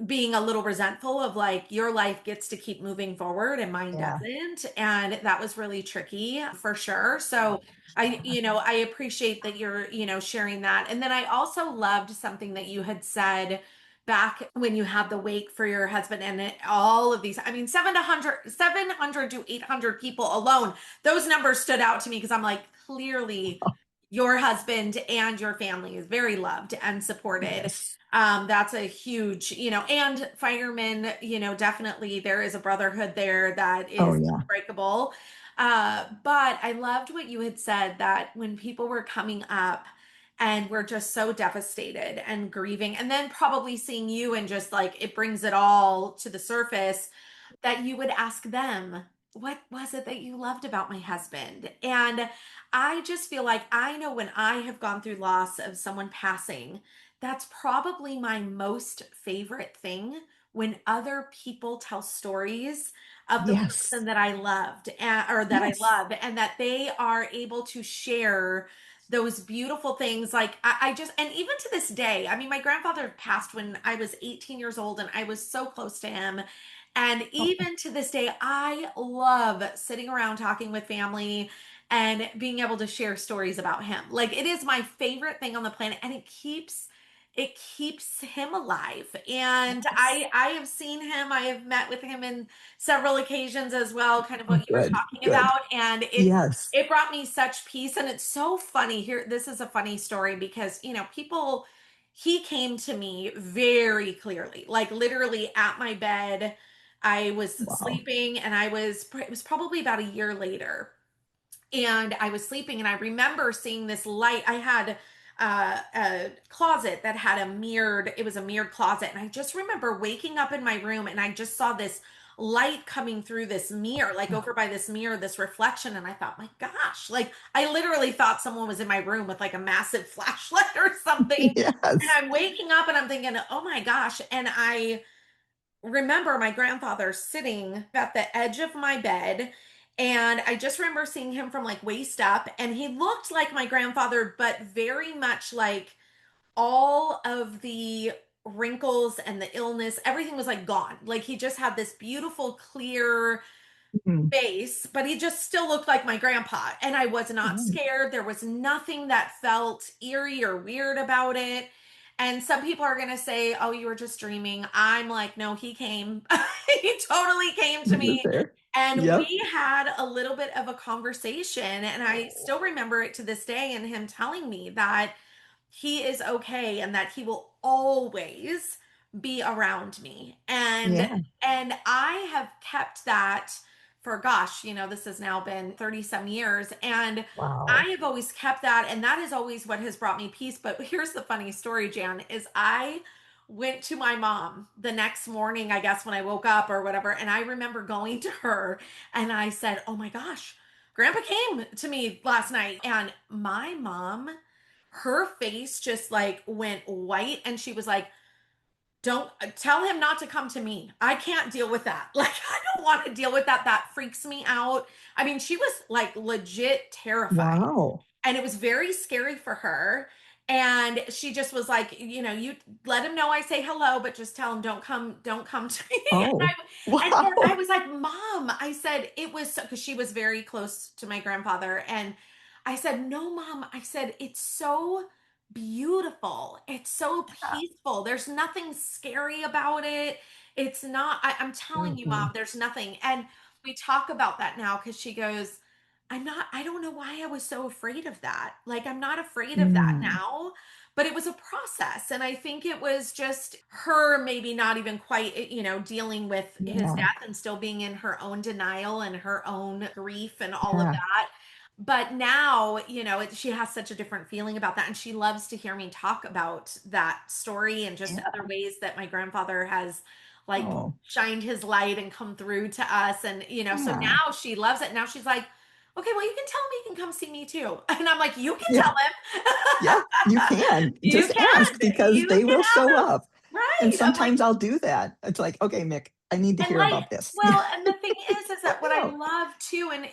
being a little resentful of, like, your life gets to keep moving forward and mine yeah, doesn't, and that was really tricky for sure. So I appreciate that you're, sharing that. And then I also loved something that you had said back when you had the wake for your husband, and all of these, I mean, 700 to 800 people alone. Those numbers stood out to me because I'm like, clearly your husband and your family is very loved and supported. yes. That's a huge, and firemen, definitely there is a brotherhood there that Oh, is yeah, unbreakable. But I loved what you had said, that when people were coming up and we're just so devastated and grieving, and then probably seeing you, and just like it brings it all to the surface, that you would ask them, what was it that you loved about my husband? And I just feel like I know when I have gone through loss of someone passing, that's probably my most favorite thing, when other people tell stories of the yes, person that I loved, or that I yes. love, and that they are able to share those beautiful things. Like I just, and even to this day, I mean, my grandfather passed when I was 18 years old, and I was so close to him. And Oh, even to this day, I love sitting around talking with family and being able to share stories about him. Like, it is my favorite thing on the planet, and it keeps him alive. And yes. I have seen him, I have met with him in several occasions as well, kind of Oh, what you were good, talking good. about. And Yes. it brought me such peace. And it's so funny here. This is a funny story because, people, he came to me very clearly, like literally at my bed. I was Wow. sleeping, and it was probably about a year later, and I was sleeping, and I remember seeing this light. I had a closet that had it was a mirrored closet. And I just remember waking up in my room, and I just saw this light coming through this mirror, like over by this mirror, this reflection. And I thought, my gosh, like I literally thought someone was in my room with like a massive flashlight or something. And Yes. I'm waking up, and I'm thinking, oh my gosh. And I remember my grandfather sitting at the edge of my bed, and I just remember seeing him from like waist up, and he looked like my grandfather, but very much like all of the wrinkles and the illness, everything was like gone. Like he just had this beautiful clear Mm, face, but he just still looked like my grandpa. And I was not right. scared. There was nothing that felt eerie or weird about it. And some people are going to say, oh, you were just dreaming. I'm like, no, he came. He totally came He to was me. there. And Yep. we had a little bit of a conversation. And I Oh, still remember it to this day, and him telling me that he is okay, and that he will always be around me. yeah. And I have kept that for, gosh, this has now been 30 some years, and I Wow. have always kept that, and that is always what has brought me peace. But here's the funny story, Jan, is I went to my mom the next morning, I guess when I woke up or whatever, and I remember going to her, and I said, oh my gosh, grandpa came to me last night. And my mom, her face just like went white, and she was like, don't tell him not to come to me. I can't deal with that. Like, I don't want to deal with that. That freaks me out. I mean, she was like legit terrified, Wow. and it was very scary for her. And she just was like, you let him know I say hello, but just tell him don't come to me. Oh, And I wow. was like, Mom, I said, it was so, because she was very close to my grandfather. And I said, no, mom. I said, it's so beautiful. It's so Yeah. peaceful. There's nothing scary about it. It's not, I'm telling you, mom, Mhm. there's nothing. And we talk about that now because she goes, I don't know why I was so afraid of that. Like, I'm not afraid of that Mm. now, but it was a process. And I think it was just her maybe not even quite, dealing with his Yeah. death and still being in her own denial and her own grief and all of Yeah. that. But now, she has such a different feeling about that. And she loves to hear me talk about that story and just Yeah. other ways that my grandfather has like Oh, shined his light and come through to us. And, so yeah. now she loves it. Now she's like, okay, well, you can tell him he can come see me too. And I'm like, you can Yeah. tell him. Yeah. You can You just ask because you they can will show ask him. up. And Right. I'm like, sometimes I'll do that. It's like, okay, Mick, I need to and hear like, about this. well, and the thing is Help that me what I out. love too, and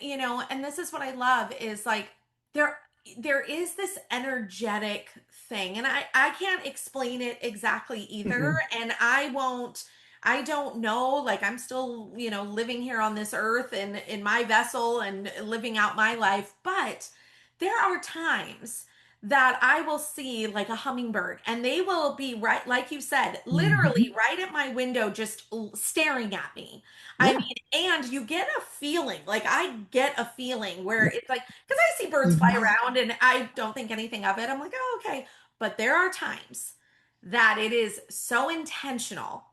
and this is what I love is like there there is this energetic thing, and I can't explain it exactly either, Mm-mm. and I don't know, like I'm still, living here on this earth and in my vessel and living out my life, but there are times that I will see like a hummingbird and they will be right, like you said, literally Mhm. right at my window, just staring at me. I Yeah. mean, and you get a feeling, like I get a feeling where Yeah. it's like, because I see birds You fly know. around and I don't think anything of it. I'm like, oh, okay. But there are times that it is so intentional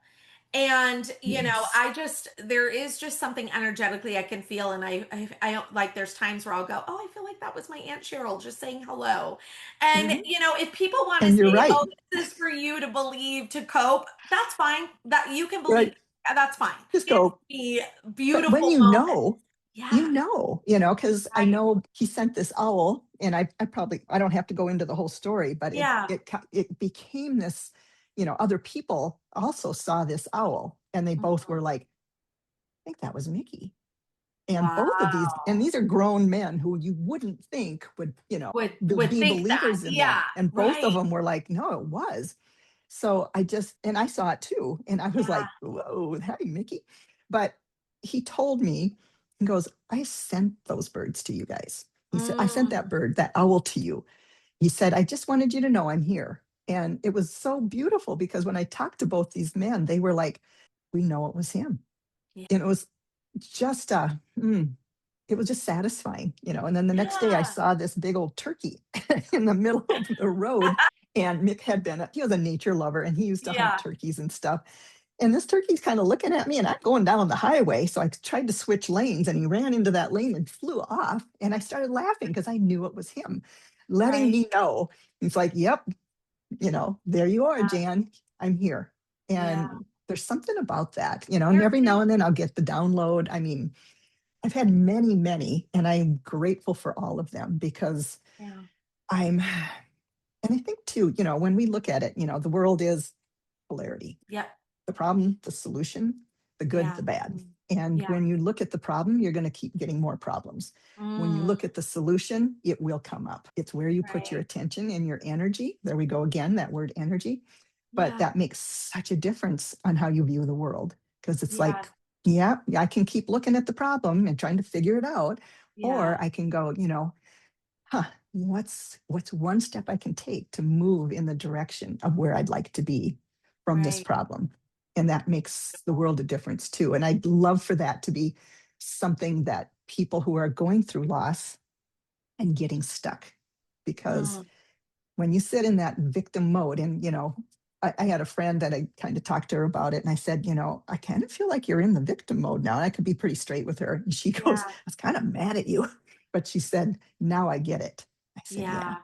and, Yes. there is just something energetically I can feel. And I don't like, there's times where I'll go, oh, I feel like that was my Aunt Cheryl just saying hello. And, Mhm. if people want to And you're say, right. oh, this is for you to believe, to cope, that's fine. That you can believe. Right. That's fine. Just It's go. the But when beautiful moment. Yeah. because I Right. know he sent this owl, and I don't have to go into the whole story, but Yeah. it became this, other people also saw this owl, and they both Mhm. were like, I think that was Mickey. And both of Wow. these are grown men who you wouldn't think would, Would be think that. believers in Yeah. them. And both of Right. them were like, no, it was. So and I saw it too. And I was Yeah. like, whoa, hi, Mickey. But he told me, he goes, I sent those birds to you guys. He said, I sent that Mm. bird, that owl to you. He said, I just wanted you to know I'm here. And it was so beautiful because when I talked to both these men, they were like, we know it was him. Yeah. And it was just it was just satisfying, And then the next day I Yeah. saw this big old turkey in the middle of the road. And Mick he was a nature lover and he used to hunt Yeah. turkeys and stuff. And this turkey's kind of looking at me and I'm going down the highway. So I tried to switch lanes and he ran into that lane and flew off. And I started laughing because I knew it was him, letting Right. me know. He's like, yep, there you are, Yeah. Jan. I'm here. Yeah. And there's something about that, and There every now is. and then I'll get the download. I mean, I've had many, many, and I'm grateful for all of them because Yeah. I'm, and I think too, when we look at it, the world is polarity, Yep. the problem, the solution, the good, Yeah. the bad. And Yeah. when you look at the problem, you're going to keep getting more problems. When you Mm. look at the solution, it will come up. It's where you put your Right. attention and your energy. There we go again, that word energy. But Yeah. that makes such a difference on how you view the world because it's Yeah. like, yeah, I can keep looking at the problem and trying to figure it out, Yeah. or I can go, huh, what's one step I can take to move in the direction of where I'd like to be from this Right. problem? And that makes the world a difference too. And I'd love for that to be something that people who are going through loss and getting stuck, because Mm. when you sit in that victim mode, and I had a friend that I kind of talked to her about it, and I said, I kind of feel like you're in the victim mode now. And I could be pretty straight with her. And she goes, I Yeah. was kind of mad at you. But she said, now I get it. I said, yeah, Yeah.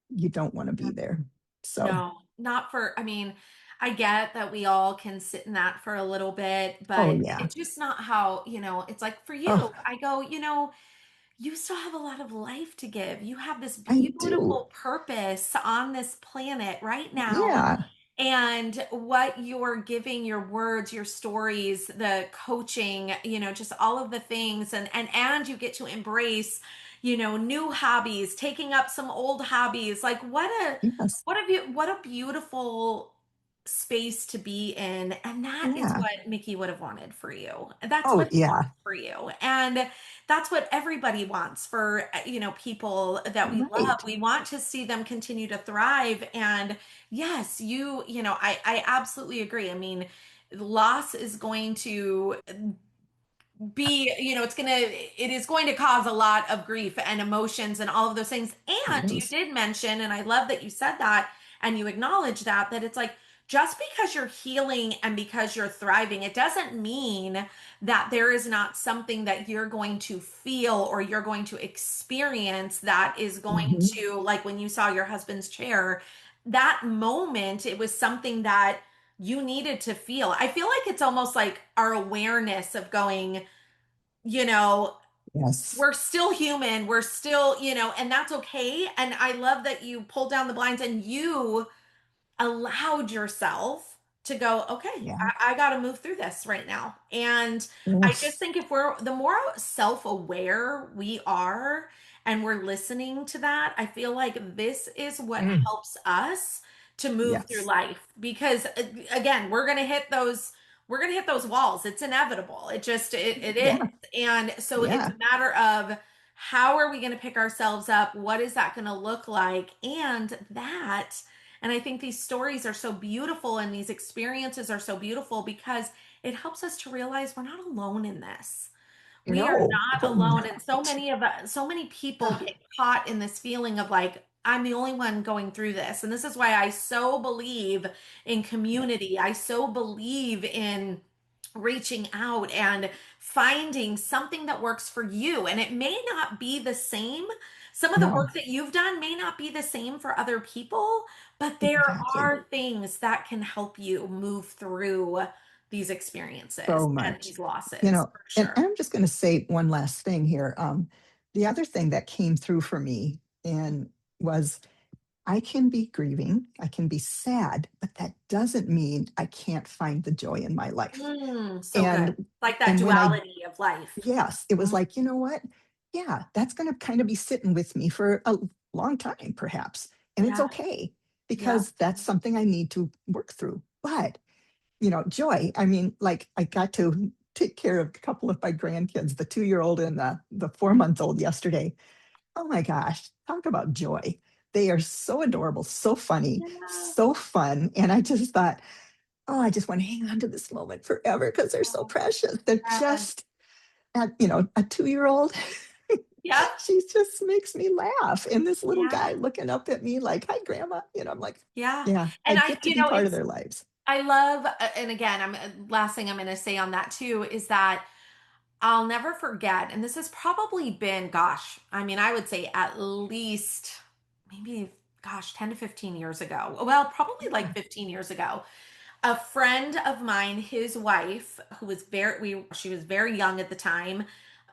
you don't want to be there. So, No, not for, I mean, I get that we all can sit in that for a little bit, oh but yeah. it's just not how, it's like for Oh, you, I go, you still have a lot of life to give. You have this I do. beautiful purpose on this planet right now. Yeah. And what you're giving, your words, your stories, the coaching, just all of the things, and you get to embrace, new hobbies, taking up some old hobbies. Like Yes. what a beautiful space to be in. And that is Yeah. what Mickey would have wanted for you. That's Oh, what he wants yeah. for you. And that's what everybody wants for, people that we love. Right. We want to see them continue to thrive. And yes, I absolutely agree. I mean, loss is going to it is going to cause a lot of grief and emotions and all of those things. And you Yes. did mention, and I love that you said that and you acknowledge that it's like, just because you're healing and because you're thriving, it doesn't mean that there is not something that you're going to feel or you're going to experience that is going Hmm. to, like when you saw your husband's chair, that moment, it was something that you needed to feel. I feel like it's almost like our awareness of going, you know, Yes. we're still human. We're still, and that's okay. And I love that you pulled down the blinds and you allowed yourself to go, okay, Yeah. I got to move through this right now. And I just Yes. think the more self aware we are and we're listening to that, I feel like this is what Mm. helps us to move through Yes. life. Because again, we're going to hit those walls. It's inevitable. It is. Yeah. And so it's Yeah. a matter of how are we going to pick ourselves up? What is that going to look like? And I think these stories are so beautiful and these experiences are so beautiful because it helps us to realize we're not alone in this. We are No, not we're alone. And so not. many of us, so many people Ah, get caught in this feeling of like, I'm the only one going through this. And this is why I so believe in yeah. community. I so believe in reaching out and finding something that works for you. And it may not be the same. Some of the No, work that you've done may not be the same for other people, but there exactly. are things that can help you move through these experiences So and much. these losses for And sure. I'm just going to say one last thing here. The other thing that came through for me and was I can be grieving, I can be sad, but that doesn't mean I can't find the joy in my life. So good. And Like that and when I duality of life. yes, it was Mhm. like, you know what? Yeah, that's going to kind of be sitting with me for a long time, perhaps. And it's Yeah. okay Yeah. because that's something I need to work through. But, joy, I mean, like I got to take care of a couple of my grandkids, the 2-year old and the 4-month old yesterday. Oh my gosh, talk about joy. They are so adorable, so funny, Yeah. so fun. And I just thought, oh, I just want to hang on to this moment forever because they're so precious. They're Yeah. just a 2-year old, Yep. she just makes me laugh. And this little Yeah. guy looking up at me like, hi, grandma. I'm like, Yeah. yeah, I And get to be part of it's their lives. I love, and again, last thing I'm going to say on that too is that I'll never forget, and this has probably been, gosh, I mean, I would say at least maybe, gosh, 10 to 15 years ago. Well, probably like Yeah. 15 years ago. A friend of mine, his wife, who was she was very young at the time,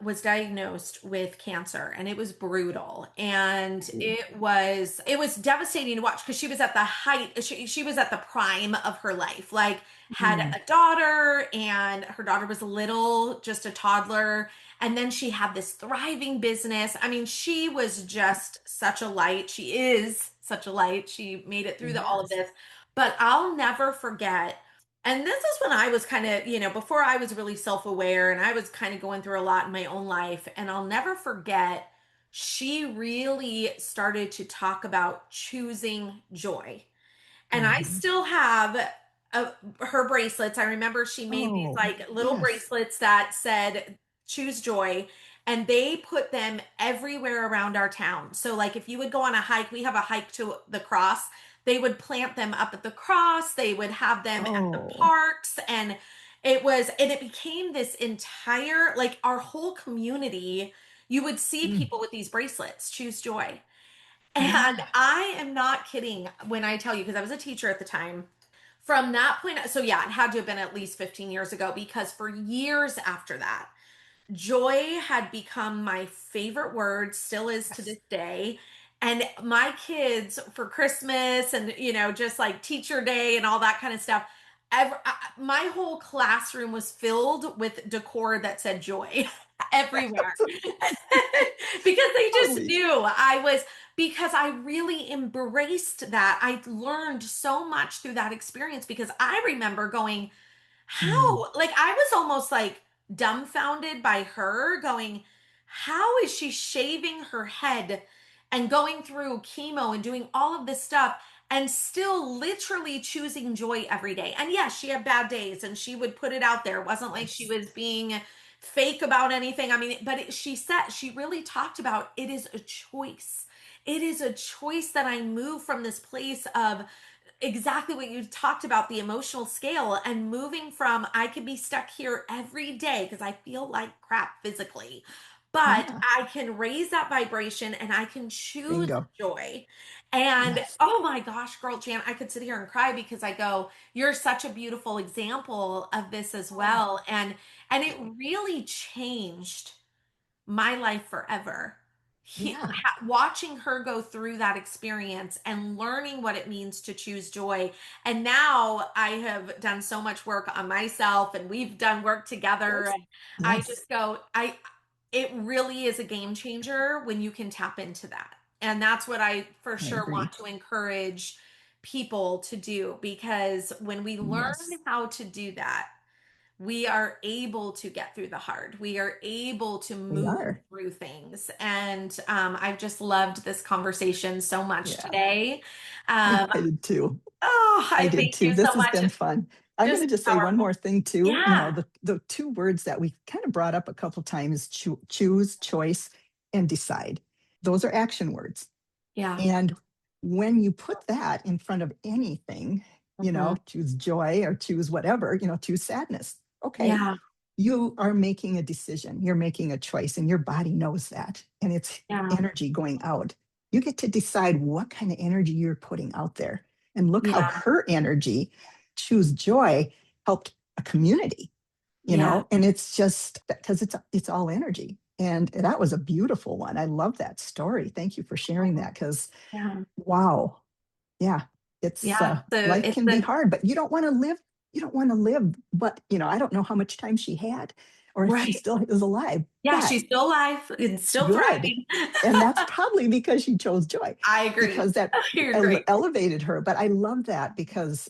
was diagnosed with cancer, and it was brutal, and it was devastating to watch because she was at the height, she was at the prime of her life, like had Mm. a daughter, and her daughter was little, just a toddler, and then she had this thriving business. I mean, she was just such a light. She is such a light. She made it through all of Yes. this. But I'll never forget. And this is when I was kind of, before I was really self aware and I was kind of going through a lot in my own life. And I'll never forget, she really started to talk about choosing joy. And I Mhm. still have her bracelets. I remember she made these Oh, like little yes. bracelets that said choose joy, and they put them everywhere around our town. So like if you would go on a hike, we have a hike to the cross. They would plant them up at the cross. They would have them at the Oh, parks, and it became this entire, like our whole community. You would see mm, people with these bracelets, choose joy. And yeah. I am not kidding when I tell you, because I was a teacher at the time. From that point, so yeah, it had to have been at least 15 years ago because for years after that, joy had become my favorite word, still is to Yes. this day. And my kids for Christmas and, just like teacher day and all that kind of stuff, my whole classroom was filled with decor that said joy. everywhere. Because they just Totally. knew because I really embraced that. I learned so much through that experience because I remember going, Mm, how? Like I was almost like dumbfounded by her going, how is she shaving her head and going through chemo and doing all of this stuff and still literally choosing joy every day? And yes, she had bad days and she would put it out there. It wasn't like she yes. was being fake about anything. I mean, but she said, she really talked about it is a choice. It is a choice that I move from this place of exactly what you talked about, the emotional scale, and moving from I could be stuck here every day because I feel like crap physically, but Yeah. I can raise that vibration and I can choose Bingo. joy. And Yes. oh my gosh, girl Jan, I could sit here and cry because I go, you're such a beautiful example of this as Oh, well. And it really changed my life forever. yeah. Watching her go through that experience and learning what it means to choose joy. And now I have done so much work on myself and we've done work together. Yes. And I Yes. just go, it really is a game changer when you can tap into that. And that's what I for I sure want agree. to encourage people to do because when we learn Yes. how to do that, we are able to get through the hard. We are able to We move are. through things. And I've just loved this conversation so much Yeah. today. I, Um, I did too. oh, I I did thank too. you This so has much. been It's fun. I'm going just to just say one powerful. more thing too. Yeah. The two words that we kind of brought up a couple times, choose, choice, and decide. Those are action words. Yeah. And when you put that in front of anything, Mhm. choose joy or choose whatever, choose sadness. Okay, Yeah. you are making a decision, you're making a choice, and your body knows that. And it's Yeah. energy going out. You get to decide what kind of energy you're putting out there. And look how Yeah. her energy, choose joy, helped a community, Yeah. and it's just because it's all energy. And that was a beautiful one. I love that story. Thank you for sharing that because Yeah. wow. Yeah. It's Yeah. So life it's can be the hard, but you don't want to live, but I don't know how much time she had or if she right. still is alive, Yeah. but She's still alive and still good. thriving. And that's probably because she chose joy, I agree. because that I agree. elevated her. But I love that because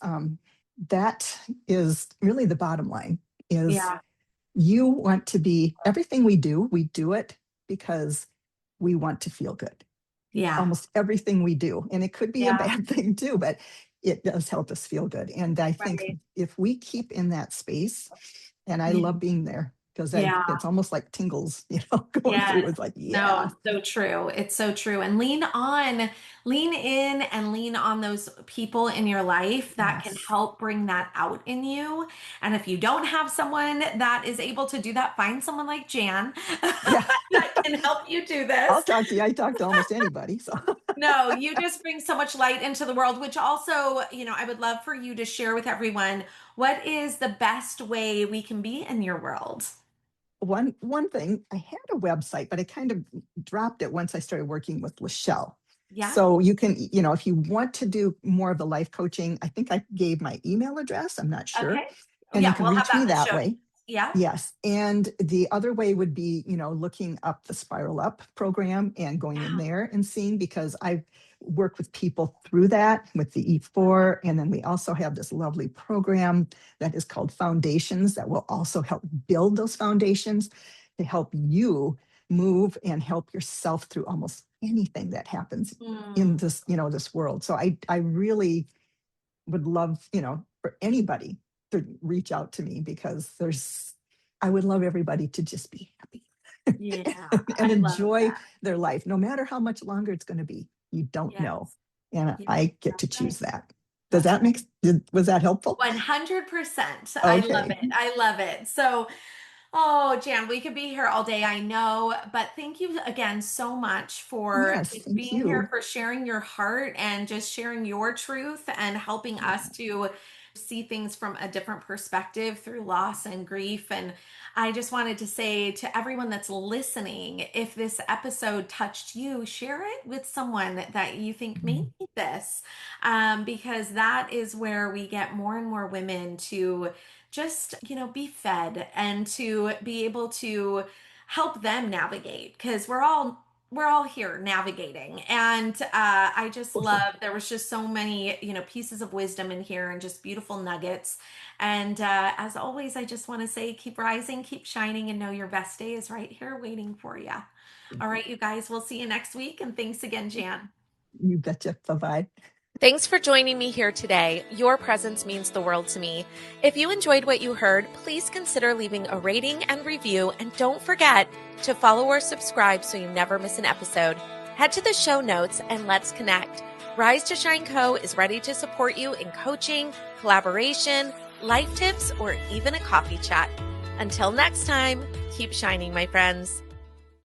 that is really the bottom line is Yeah. you want to be everything we do it because we want to feel good. Yeah. Almost everything we do. And it could be a Yeah. bad thing too, but it does help us feel good. And I think Right. if we keep in that space, and I Yeah. love being there because Yeah. it's almost like tingles, going through. Yes. It's like, No, yeah, so true. It's so true. And lean in and lean on those people in your life that can yes. help bring that out in you. And if you don't have someone that is able to do that, find someone like Jan Yeah. that can help you do I'll this. talk to you. I talk to almost anybody. So No, you just bring so much light into the world, which also, I would love for you to share with everyone what is the best way we can be in your world. one thing, I had a website, but I kind of dropped it once I started working with Lachelle. Yeah. So you can, if you want to do more of the life coaching, I think I gave my email address. I'm not sure. Okay. And you Yeah, can we'll have reach that me in the that show. way. Yeah. Yes. And the other way would be, looking up the Spiral Up program and going in Yeah. there and seeing, because I've worked with people through that with the E4. And then we also have this lovely program that is called Foundations that will also help build those foundations to help you move and help yourself through almost anything that happens in Mm, this world. So I really would love, for anybody to reach out to me because I would love everybody to just be happy yeah, and I love enjoy that. their life, no matter how much longer it's going to be. You don't Yes, know. And yes, I get that's to right. choose that. Does That's that was that helpful? 100%. I love Okay. it. I love it. So, oh, Jan, we could be here all day, I know, but thank you again so much for Yes. just Thank being here, you. for sharing your heart and just sharing your truth and helping us Yeah. to see things from a different perspective through loss and grief. And I just wanted to say to everyone that's listening, if this episode touched you, share it with someone that you think may Mhm. need this, because that is where we get more and more women to just, be fed and to be able to help them navigate, because we're all here navigating. And I just love, there was just so many, pieces of wisdom in here and just beautiful nuggets. And as always, I just want to say, keep rising, keep shining, and know your best day is right here waiting for you. All right, you guys, we'll see you next week. And thanks again, Jan. You betcha. Bye-bye. Thanks for joining me here today. Your presence means the world to me. If you enjoyed what you heard, please consider leaving a rating and review, and don't forget to follow or subscribe so you never miss an episode. Head to the show notes and let's connect. Rise to Shine Co. is ready to support you in coaching, collaboration, life tips, or even a coffee chat. Until next time, keep shining, my friends.